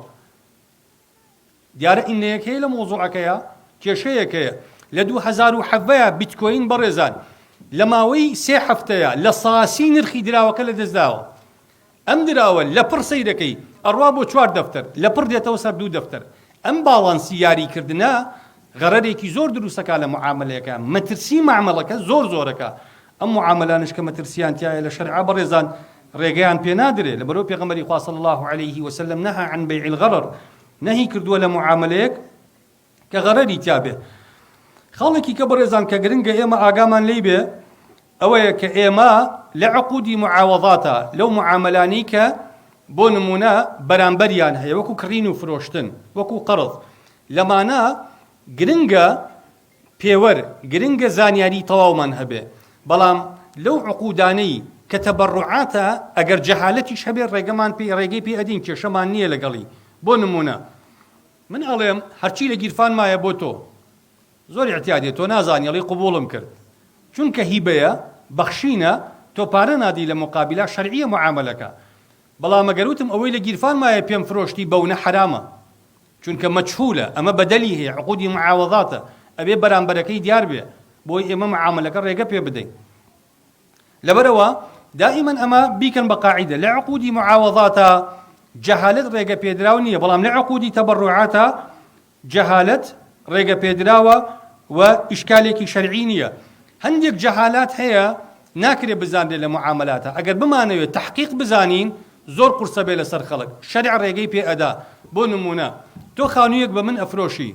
دیارە ئینەیەکەیە لە مۆزوعەکەیە کێشەیەکەیە لە 2007 بیتکۆین بەڕێزان لە ماوەی 3 هەفتەیە لە ساسی نرخی دراوەکە لە دەستداوە ئەم دراوە لە پڕ سەیرەکەی ئەڕوا بۆ 4 دەفتەر لە پڕ دێتەوە سەر 2 دەفتەر ئەم باڵانسی یاریکردنە غەرەرێکی زۆر دروستەکە لە معاملەیەەکە مەترسی معاملەکە زۆرەکە ئەم معاملانش کە مەترسیان تایە لە شەرعا بەڕێزان ڕێگەیان پێ نادرێت لە بەرەو پێغەمبەری خوا صلی الله عليه وسلم نهى عن بيع الغرر نهی کردووە لە معاملەیەک کە غەرەری تیابێ خاڵێکی کە بەڕێزان کە گرنگە ئێمە ئاگامان لێی بێ ئەوەیە کە ئێمە لە عقودی معاوەضاتە لەو معاملانی کە بۆ نمونە بەرامبەریان هەیە وەکو کڕین و فرۆشتن وەکو قەرض لەمانە گرنگە پێوەر گرنگە زانیاری تەواومان هەبێ بەڵام لەو عقودانەی کە تەبەڕوعاتە ئەگەر جەهالەتیش هەبێ ڕێگەمان پێ ڕێگەی پێ ئەدین کێشەمان نییە لەگەڵی بۆ نمونە من ئەڵێم هەرچی لە گیرفان مایە بۆ تۆ زۆر احتیادێت تۆ نازانی ئەڵێ قبوڵم کرد چونکە هیبەیە بەخشینە تۆ پارە نادی لە مقابلە شەرعیە معاملەکە بەڵام ئەگەر وتم ئەوەی لە گیرفان مایە پێم فرۆشتی بەونە حرامە چونکە مەجهولە ئەمە بەدەلی هەیە عقودی معاوەضاتە ئەبێ بەرامبەرەکەی دیار بێ بۆی ئێمە معاملەکە ڕێگە پێ بدەین لەبەرەوە دائما ئەمە بیکەن بە قاعدە لە عقودی معاوەضاتە جەهالەت ڕێگە پێدراو نییە بەڵام لە عقودی تەبەڕوعاتە جەهالەت ڕێگە پێدراوە و ئیشکالێکی شەرعی نییە هەندێک جەهالات هەیە ناکرێ بزانێ لە معاملاتە ئەگەر بمانەوێت تحقیق بزانین زۆر قورسە بێ لەسەر خەڵک شەرع ڕێگەی پێ ئەدا بۆ نمونە تۆ خانوویەک بە من ئەفرۆشی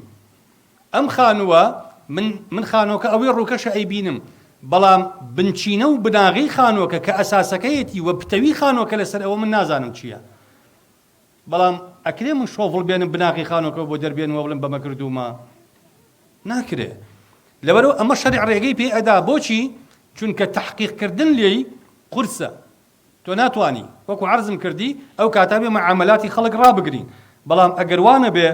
ئەم خانووە من خانۆکە ئەوەی ڕووکەشە ئەیبینم بەڵام بنچینە و بناغی خانۆکە کە ئەساسەکەیەتی وە پتەوی خانۆکە لەسەر ئەوە من نازانم چییە بەڵام ئەکرێ من شۆڤڵ بێنم بناغی خانۆکە بۆ دەربێنەوە بڵم بەمە کردومە ناکرێ لەبەرەوە ئەمە شەرع ڕێگەی پێ ئەدا بۆچی چونکە تحقیقکردن لێی قورسە تۆ ناتوانی وەکو عەرزم کردی ئەو کاتا بێ معاملاتی خەڵک ڕابگرین بەڵام ئەگەر وانە بێ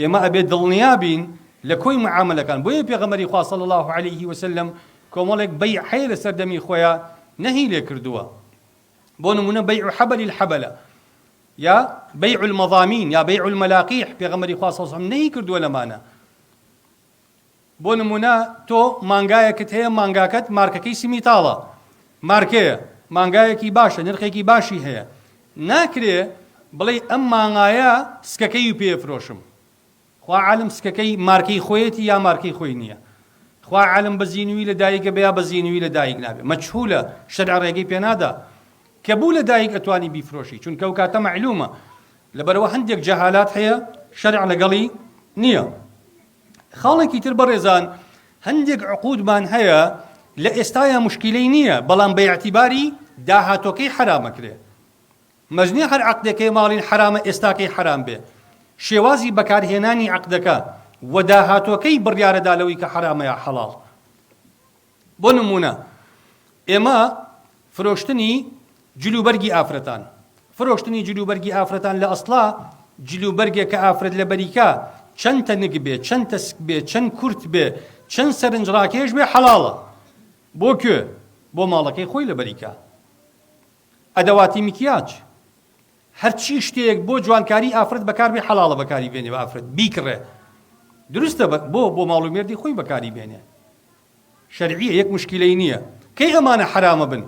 ئێمە ئەبێ دڵنیا بین لە کۆی معاملەکان بۆیە پێغەمبەری خوا صلی الله عليه وسلم کۆمەڵێک بەیع هەیە لەسەر دەمی خۆیان نەهی لێ کردووە بۆ نمونە بەیع حەبەل الحەبەلە یا بەیع المەضامین یا بەیع المەلاقیح پێغەمبەری خوا صلی الله عليه وسلم نەهی کردووە لەمانە بۆ نمونە تۆ مانگایەکت هەیە مانگاکەت مارکەکەی سیمیتاڵە مارکەیە مانگایەکی باشە نرخێکی باشی هەیە ناکرێ بڵێ ئەم مانگایە سکەکەی و پێفرۆشم خوا عالم سکەکەی مارکەی خۆیەتی یا مارکەی خۆی نییە خوا عالم بە زینوی لە دایکە بێ یا بە زینوی لە دایک نابێ مەجهولە شەرع ڕێگەی پێ نادا کە بوو لە دایک ئەتوانی بیفرۆشی چونکە ئەو کاتە معلومە لەبەرەوە هەندێک جەهالات هەیە شەرع لەگەڵی نییە خاڵێکی تر بەڕێزان هەندێک عقودمان هەیە لە ئێستایا مشکلەی نییە بەڵام بە ئیعتیباری داهاتۆکەی حرامەکرێ مەجنێ هەر عەقدەکەی ماڵین حرامە ئێستاکەی حرام بێ شێوازی بەکارهێنانی عەقدەکە و داهاتۆکەی بڕیارەدا لەوەی کە حرامە یا حەڵاڵ بۆ نمونە ئێمە فرۆشتنی جلوبەرگی ئافرەتان فرۆشتنی جلوبەرگی ئافرەتان لە ئەسڵا جلوبەرگێک کە ئافرەت لە بەریکا چەند تەنک بێ چەند تەسک بێ چەند کورت بێ چەند سەرنج ڕاکێش بێ حەڵاڵە بۆ کوێ بۆ ماڵەکەی خۆی لە بەریکا ئەدەواتی مکیاج هەرچی شتێک بۆ جوانکاری ئافرەت بەکار بێ حەڵاڵە بەکاری بێنێ بە ئافرەت بیکڕێ دروستە بۆ ماڵ و مێردی خۆی بەکاری بێنێ شەرعیە یەک مشکلەی نییە کەی ئەمانە حرامە بن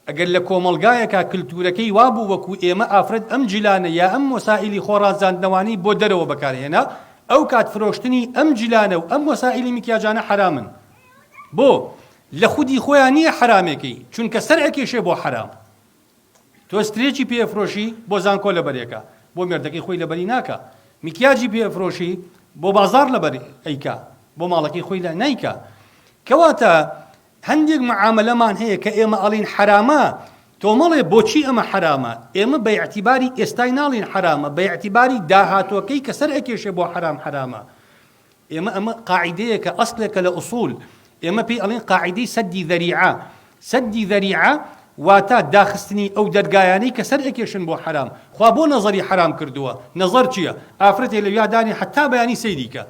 ئەگەر لە کۆمەڵگایەکە کلتورەکەی وابوو وەکو ئێمە ئافرەت ئەم جیلانە یا ئەم وەسائلی خۆڕازاندنەوانی بۆ دەرەوە بەکارهێنا ئەو کات فرۆشتنی ئەم جیلانە و ئەم وەسائلی مکیاجانە حرامن بۆ لە خودی خۆیان نییە حرامێکی چونکە سەر ئەکێشێ بۆ حرام تۆ سترێکی پێفرۆشی بۆ زانکۆ لەبەرێکە بۆ مێردەکەی خۆی لەبەری ناکە میکیاجی پێفرۆشی بۆ بازار لەبەر ئەیکا بۆ ماڵەکەی خۆی لا نایکە. کەواتە هەندێک معاملەمان هەیە کە ئێمە ئەڵین حرامە، تۆ مەڵێ بۆچی ئەمە حرامە؟ ئێمە بە ئیعتیباری ئێستای ناڵین حرامە، بە ئیعتیباری داهاتوەکەی کە سەر ئەکێشێ بۆ حرامە. ئێمە ئەمە قاعیدەیە کە ئەسڵێکە لە ئوسوول، ئێمە پێی ئەڵین قاعیدەی سەدی ذەریعە. سەدی ذەریعە واتە داخستنی ئەو دەرگایانەی کە سەر ئەکێشن بۆ حرام. خوا بۆ نەزەری حرام کردووە. نەزەر چییە؟ ئافرەتێ لە ویادانی حتا بەیانی سەیریکە.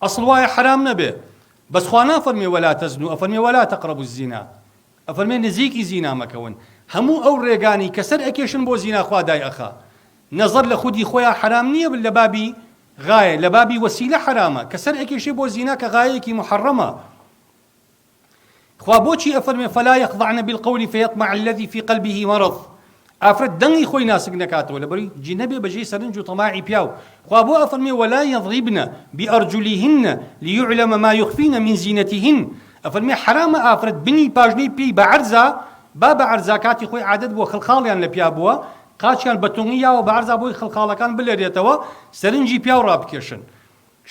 ئەسڵ وایە حرام نەبێ، بەس خوا نافەرمێ وەلا تەزنوا، ئەفەرمێ وەلا تەقرەبوا الزینا، ئەفەرمێ نزیکی زینا مەکەون. هەموو ئەو ڕێگانی کە سەر ئەکێشن بۆ زینا خوا دای ئەخا. نەزەر لە خودی خۆیان حرام نییە لە بابی غایە، لە بابی وەسیلە حرامە کە سەر ئەکێشێ بۆ زینا کە غایەکی محەڕەمە. خوا بۆچی ئەفەرمێ فەلا یەخضەعنە بالقەولی فەیەطمع الذی فی قەلبیه مەرض، ئافرەت دەنگی خۆی ناسک نەکاتەوە لەبەری جی نەبێ بەجێی سەرنج و تەماعی پیاو. خوا بۆ ئەفەرمێ وەلا یەضریبنە بئەرجولیهن لیعلم ما یخفین من زینەتیهن، ئەفەرمێ حرامە ئافرەت بنی پاژنەی پێی بە عەرزە، با بە عەرزا کاتی خۆی عادەت بۆ خڵخاڵیان لە پیا بووە، قاچیان بە تۆنگی یاوە بە عەرزا بۆی خڵخاڵەکان بلێرێتەوە، سەرنجی پیا و ڕابکێشن.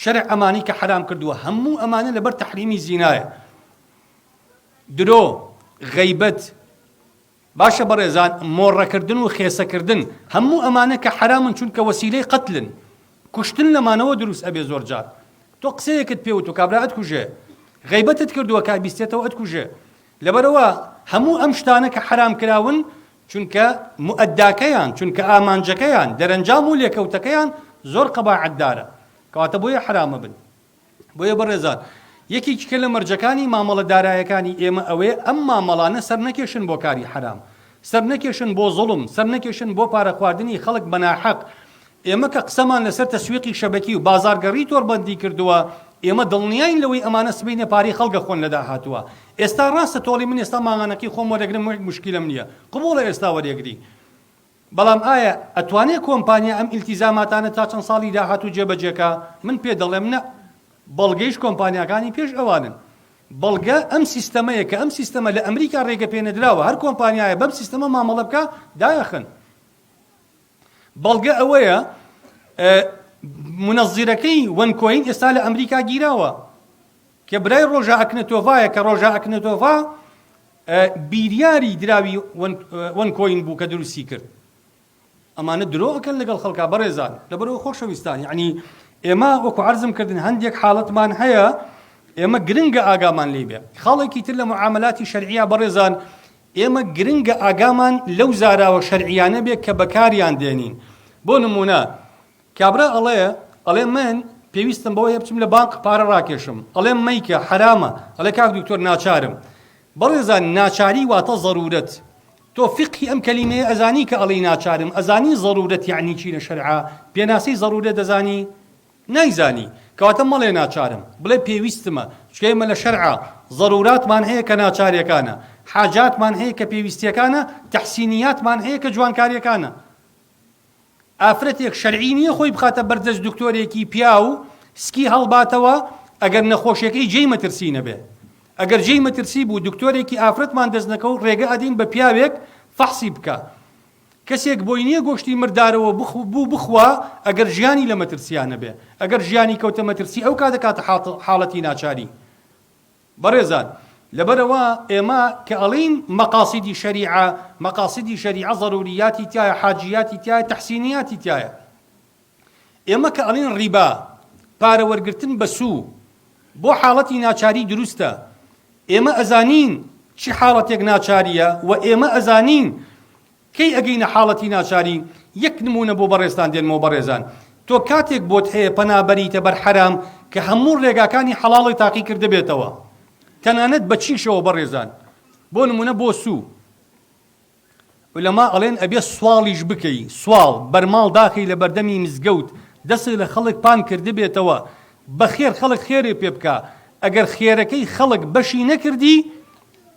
شەرع ئەمانی کە حرام کردووە هەموو ئەمانە لەبەر تەحریمی زینایە. درۆ، غەیبەت، باشە بەڕێزان، مۆڕەکردن و خێسەکردن، هەموو ئەمانە کە حرامن چونکە وەسیلەی قەتلن، کوشتن لەمانەوە دروست ئەبێ زۆر جار. تۆ قسەیەکت پێوت و کابرا ئەتکوژێ، غەیبەتت کردووە کات بیستێتەوە ئەتکوژێ. لەبەرەوە هەموو ئەم شتانە کە حرام کراون چونکە مؤەداکەیان، چونکە ئامانجەکەیان، دەرەنجام و لێکەوتەکەیان زۆر قەباعەتدارە، کەواتە بۆیە حرامە بن. بۆیە بەڕێزان یەکێکە لە مەرجەکانی مامەڵە دارایەکانی ئێمە ئەوەیە ئەم مامەڵانە سەر نەکێشن بۆ کاری حرام، سەر نەکێشن بۆ زوڵم، سەر نەکێشن بۆ پارە خواردنی خەڵک بە ناحەق. ئێمە کە قسەمان لەسەر تەسویقی شەبەکی و بازارگەڕی تۆڕبەندی کردووە، ئێمە دڵنیاین لەوەی ئەمانە سبەینە پارەی خەڵکە خۆن لەدا هاتووە. ئێستا ڕاستە تۆڵی من ئێستا ماغانەکەی خۆم وەرەگرم مشکلم نییە، قبوڵە ئێستا وەرەگری. بەڵام ئایا ئەتوانێت کۆمپانیا ئەم ئیلتیزاماتانە تا چەند ساڵی داهاتوو جێبەجێکە؟ من پێ دەڵێم نە. بەڵگەیش کۆمپانیاکانی پێش ئەوانن. بەڵگە ئەم سیستەمەیە کە ئەم سیستەمە لە ئەمریکا ڕێگە پێنەدراوە، هەر کۆمپانیایە بەم سیستەمە مامەڵە بکە دایەخن. بەڵگە ئەوەیە منەزیرەکەی وەنکۆین ئێستا لە ئەمریکا گیراوە کە برای ڕۆژە ئەکنەتۆڤایە کە ڕۆژە ئەکنەتۆڤا بیریاری دراوی وەنکۆین بوو کە دروستی کرد. ئەمانە درۆ ئەکەن لەگەڵ خەڵکا بەڕێزان. لەبەرەوە خۆشەویستان، یعنی ئێمە وەکو عەرزم کردن هەندێک حاڵەتمان هەیە ئێمە گرنگە ئاگامان لێ بێ. خاڵێکی تر لە معاملاتی شەرعیە بەڕێزان، ئێمە گرنگە ئاگامان لەو زاراوە شەرعیانە بێ کە بەکاریان دێنین. بۆ نمونە کابرا ئەڵێ من پێویستم بەوەیە بچم لە بانک پارە ڕاکێشم، ئەڵێم مەیکە حرامە، ئەڵێ کاک دکتۆر ناچارم. بەڕێزان ناچاری واتە ضرورەت. تۆ فقهی ئەم کەلیمەیە ئەزانی کە ئەڵێ ناچارم، ئەزانی ضرورەت یعنی چی لە شەرعا؟ پێناسی ضرورەت دەزانی؟ نایزانی، کەواتە مەڵێ ناچارم، بڵێ پێویستمە. چکە ئێمە لە شەرعا ضروراتمان هەیە کە ناچاریەکانە، حاجاتمان هەیە کە پێویستیەکانە، تەحسینیاتمان هەیە کە جوانکاریەکانە. ئافرەتێک شەرعی نییە خۆی بخاتە بەردەست دکتۆرێکی پیا و سکی هەڵباتەوە ئەگەر نەخۆشیەکەی جێی مەترسی نەبێ. ئەگەر جێی مەترسی بوو دکتۆرێکی ئافرەتمان دەست نەکەوت ڕێگە ئەدەین بە پیاوێک فەحسی بکە. کەسێک بۆی نییە گۆشتی مردارەوە بوو بخوا ئەگەر ژیانی لە مەترسیانە بێ، ئەگەر ژیانی کەوتە مەترسی ئەو کاتە حاڵەتی ناچاری. بەڕێزان لەبەرەوە ئێمە کە ئەڵین مەقاصدی شەریعە ضروریاتی تایە، حاجیاتی تایە، تەحسینیاتی تایە. ئێمە کە ئەڵین ڕیبا، پارە وەرگرتن بە سوو بۆ حاڵەتی ناچاری دروستە. ئێمە ئەزانین چی حاڵەتێک ناچاریە و ئێمە ئەزانین کەی ئەگەینە حاڵەتی ناچاری. یەک نمونە بۆ بەڕێستان دێنمەوە بەڕێزان. تۆ کاتێک بۆت هەیە پەنابەریتە بەر حرام کە هەموو ڕێگاکانی حەڵاڵی تاقی کرده بێتەوە، تەنانەت بە چیشەوە بەڕێزان. بۆ نمونە بۆ سوو ولەما ئەڵێن ئەبێ سواڵیش بکەی، سواڵ بەرماڵ داخی لە بەردەمی مزگەوت، دەستی لە خەڵک پان کرده بێتەوە، بەخێر خەڵک خێرێ پێ بکە. ئەگەر خێرەکەی خەڵک بەشی نەکردی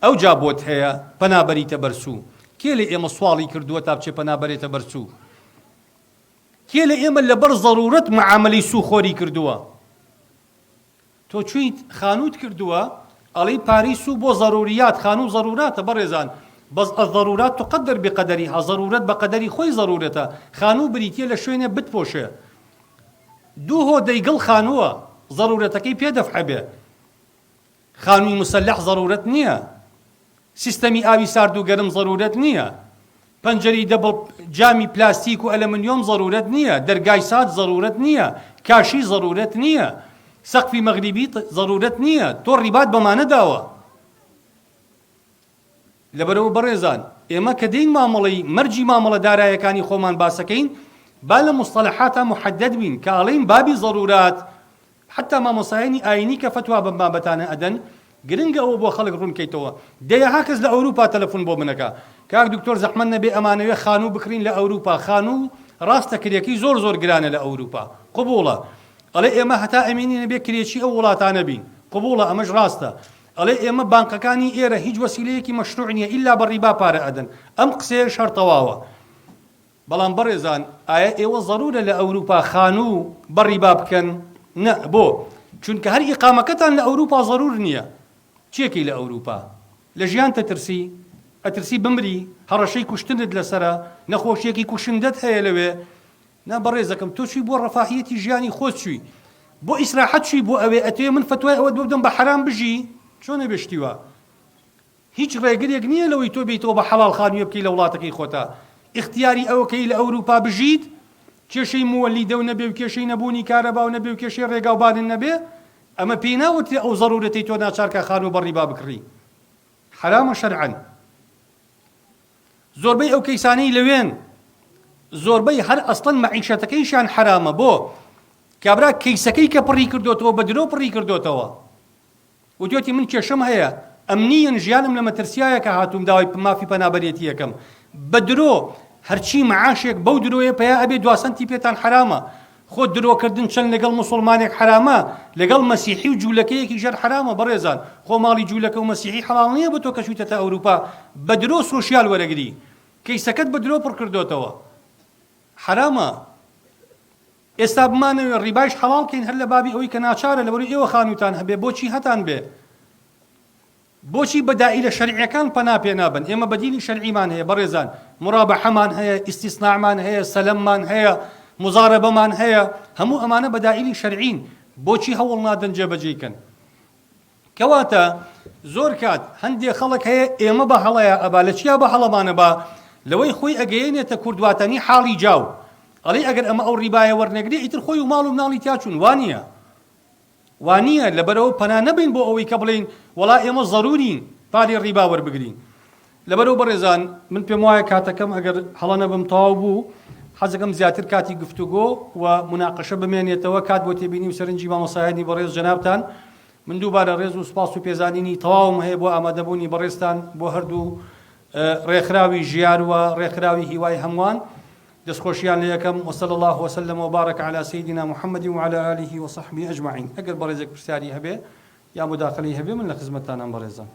ئەو جا بۆت هەیە پەنابەریتە بەرسوو. کێ لە ئێمە سواڵی کردووە تا بچێ پەنابەرێتە بەرسوو؟ کێ لە ئێمە لەبەر ضرورەت معاملەی سوو خۆری کردووە؟ تۆ چویت خانووت کردووە ئەڵێی پارەی سوو بۆ ضروریات، خانوو ضروراتە بەڕێزان، بەس الضرورات تقدر بقدرها، ضرورەت بە قەدەری خۆی ضرورەتە. خانوو بریتیە لە شوێنێ بتپۆشێ، دوو هۆ دەیگڵ خانووە، ضرورەتەکەی پێدەفع بێ. خانووی مسلح ضرورەت نییە، سیستەمی ئاوی سارد و گەرم ضرورەت نییە، پەنجەری دەبڵ جامی پلاستیک و ئەلەمنیۆم ضرورەت نییە، دەرگای سات ضرورەت نییە، کاشی ضرورەت نییە، سەقفی مەغریبی ضرورەت نییە. تۆ ڕیبات بەمانە داوە. لەبەرەوە بەڕێزان ئێمە کە دەین مامەڵەی مەرجی مامەڵە دارایەکانی خۆمان باسەکەین، با لە مستەلەحاتە محەدەد بین کە ئەڵێین بابی ضرورات. حتا مامۆسایانی ئاینی کە فتوا بەم بابەتانە ئەدەن گرنگە ئەوە بۆ خەڵک ڕوونکەیتەوە. دەیەها کەس لە ئەوروپا تەلەفۆن بۆ منەکە، کاک دکتۆر زەحمەت نەبێ ئەمانەوێ خانوو بکرین لە ئەوروپا. خانوو ڕاستە کرێکی زۆر زۆر گرانە لە ئەوروپا، قبوڵە. ئەڵێ ئێمە هەتا ئەمێنی نەبێ کرێکی ئەو وڵاتانە بین، قبوڵە، ئەمەش ڕاستە. ئەڵێ ئێمە بانکەکانی ئێرە هیچ وەسیلەیەکی مەشروع نییە ئیلا بە ڕیبا پارە ئەدەن. ئەم قسەیە شەڕ تەواوە. بەڵام بەڕێزان ئایا ئێوە ضرورە لە ئەوروپا خانوو بە ڕیبا بکەن؟ نە. بۆ؟ چونکە هەر ئیقامەکەتان لە ئەوروپا ضرور نییە. چیەکەی لە ئەوروپا؟ لە ژیان تەترسی، ئەترسی بمری، هەڕەشەی کوشتنت لەسرە، نەخۆشیەکی کوشندت هەیە لەوێ. نا بەڕێزەکەم تۆ چووی بۆ ڕەفاهیەتی ژیانی خۆت چووی، بۆ ئیسراحەت چووی، بۆ ئەوێ ئەتوێ من فتوای ئەوە بدەم بە حرام بژی. چۆنە بێشتیوە؟ هیچ ڕێگرێک نییە لەوەی تۆ بیتەوە بە حەڵال خانوویە بکەی لە وڵاتەکەی خۆتا. اختیاری ئەوەکەی لە ئەوروپا بژیت، کێشەی موەلیدە و نەبێ و کێشەی نەبوونی کارەبا و نەبێ و کێشەی ڕێگاوبانن نەبێ، ئەمە پێی ناوترێ ئەو ضرورەتەی تۆ ناچارکە خانوو بە ڕیبا بکڕی. حرامە شەرعەن. زۆربەی ئەو کەیسانەی لەوێن، زۆربەی هەر ئەسڵەن مەعیشەتەکەیشان حرامە. بۆ؟ کابرا کەیسەکەی کە پڕی کردوتەوە بە درۆ پڕی کردوتەوە، وتێتی من کێشەم هەیە، ئەمنیەن ژیانم لە مەترسیایە کە هاتووم داوای مافی پەنابەرێتی یەکەم. بە درۆ هەرچی مەعاشێک بەو درۆیە پێیا ئەبێ دواسەنتی پێتان حرامە. خۆ درۆکردن چەند لەگەڵ موسڵمانێک حرامە، لەگەڵ مەسیحی و جوولەکەیەکی ژەر حرامە. بەڕێزان خۆ ماڵی جوولەکە و مەسیحی حەڵاڵ نییە بە تۆ کە چوویتە ئەوروپا بە درۆ سۆشیال وەرەگری، کەیسەکەت بە درۆ پڕ کردوتەوە. حرامە. ئێستا بمانەوێ ڕیباش حەڵاڵ کەین هەر لە بابی ئەوەی کە ناچارە لەبەرەوەی ئێوە خانووتان هەبێ. بۆچی هەتان بێ؟ بۆچی بەدائیلە شەرعیەکان پەنا پێ نابن؟ ئێمە بەدیلی شەرعیمان هەیە بەڕێزان، مورابەحەمان هەیە، ئیستیسناعمان هەیە، سەلەممان هەیە، مزارەبەمان هەیە، هەموو ئەمانە بەدائیلی شەرعین. بۆچی هەوڵ نادەن جێبەجێکەن؟ کەواتە زۆر کات هەندێک خەڵک هەیە ئێمە بە هەڵەیە ئەبا لە چیا بە هەڵەمانە با لەوەی خۆی ئەگەیەنێتە کوردواتەنی حاڵی جاو. ئەڵێ ئەگەر ئەمە ئەو ڕیبایە وەرنەگرێ ئیتر خۆی و ماڵ و مناڵی تیا چوون. وانییە، وانییە. لەبەرەوە پەنا نەبین بۆ ئەوەی کە بڵێن وەڵا ئێمە ضرورین پاری ڕیبا وەربگرین. لەبەرەوە بەڕێزان من پێم وایە کاتەکەم ئەگەر هەڵە نەبم تەواو بوو، حەزەکەم زیاتر کاتی گفتوگۆ و مناقەشە بمێنێتەوە، کات بۆ تێبینی و سەرنجی مامۆسایانی بەڕێز جەنابتان. من دووبارە ڕێز و سپاس و پێزانینی تەواوم هەیە بۆ ئامادەبوونی بەڕێزتان بۆ هەردوو ڕێکخراوی ژیان و ڕێکخراوی هیوای هەمووان. دەستخۆشیان لە یەکەم. وصلى الله وسلم وبارك على سيدنا محمد وعلى آله وصحبه أجمعين. ئەگەر بەڕێزێک پرسیاری هەبێ یا مداخلەی هەبێ من لە خزمەتتانم بەڕێزم.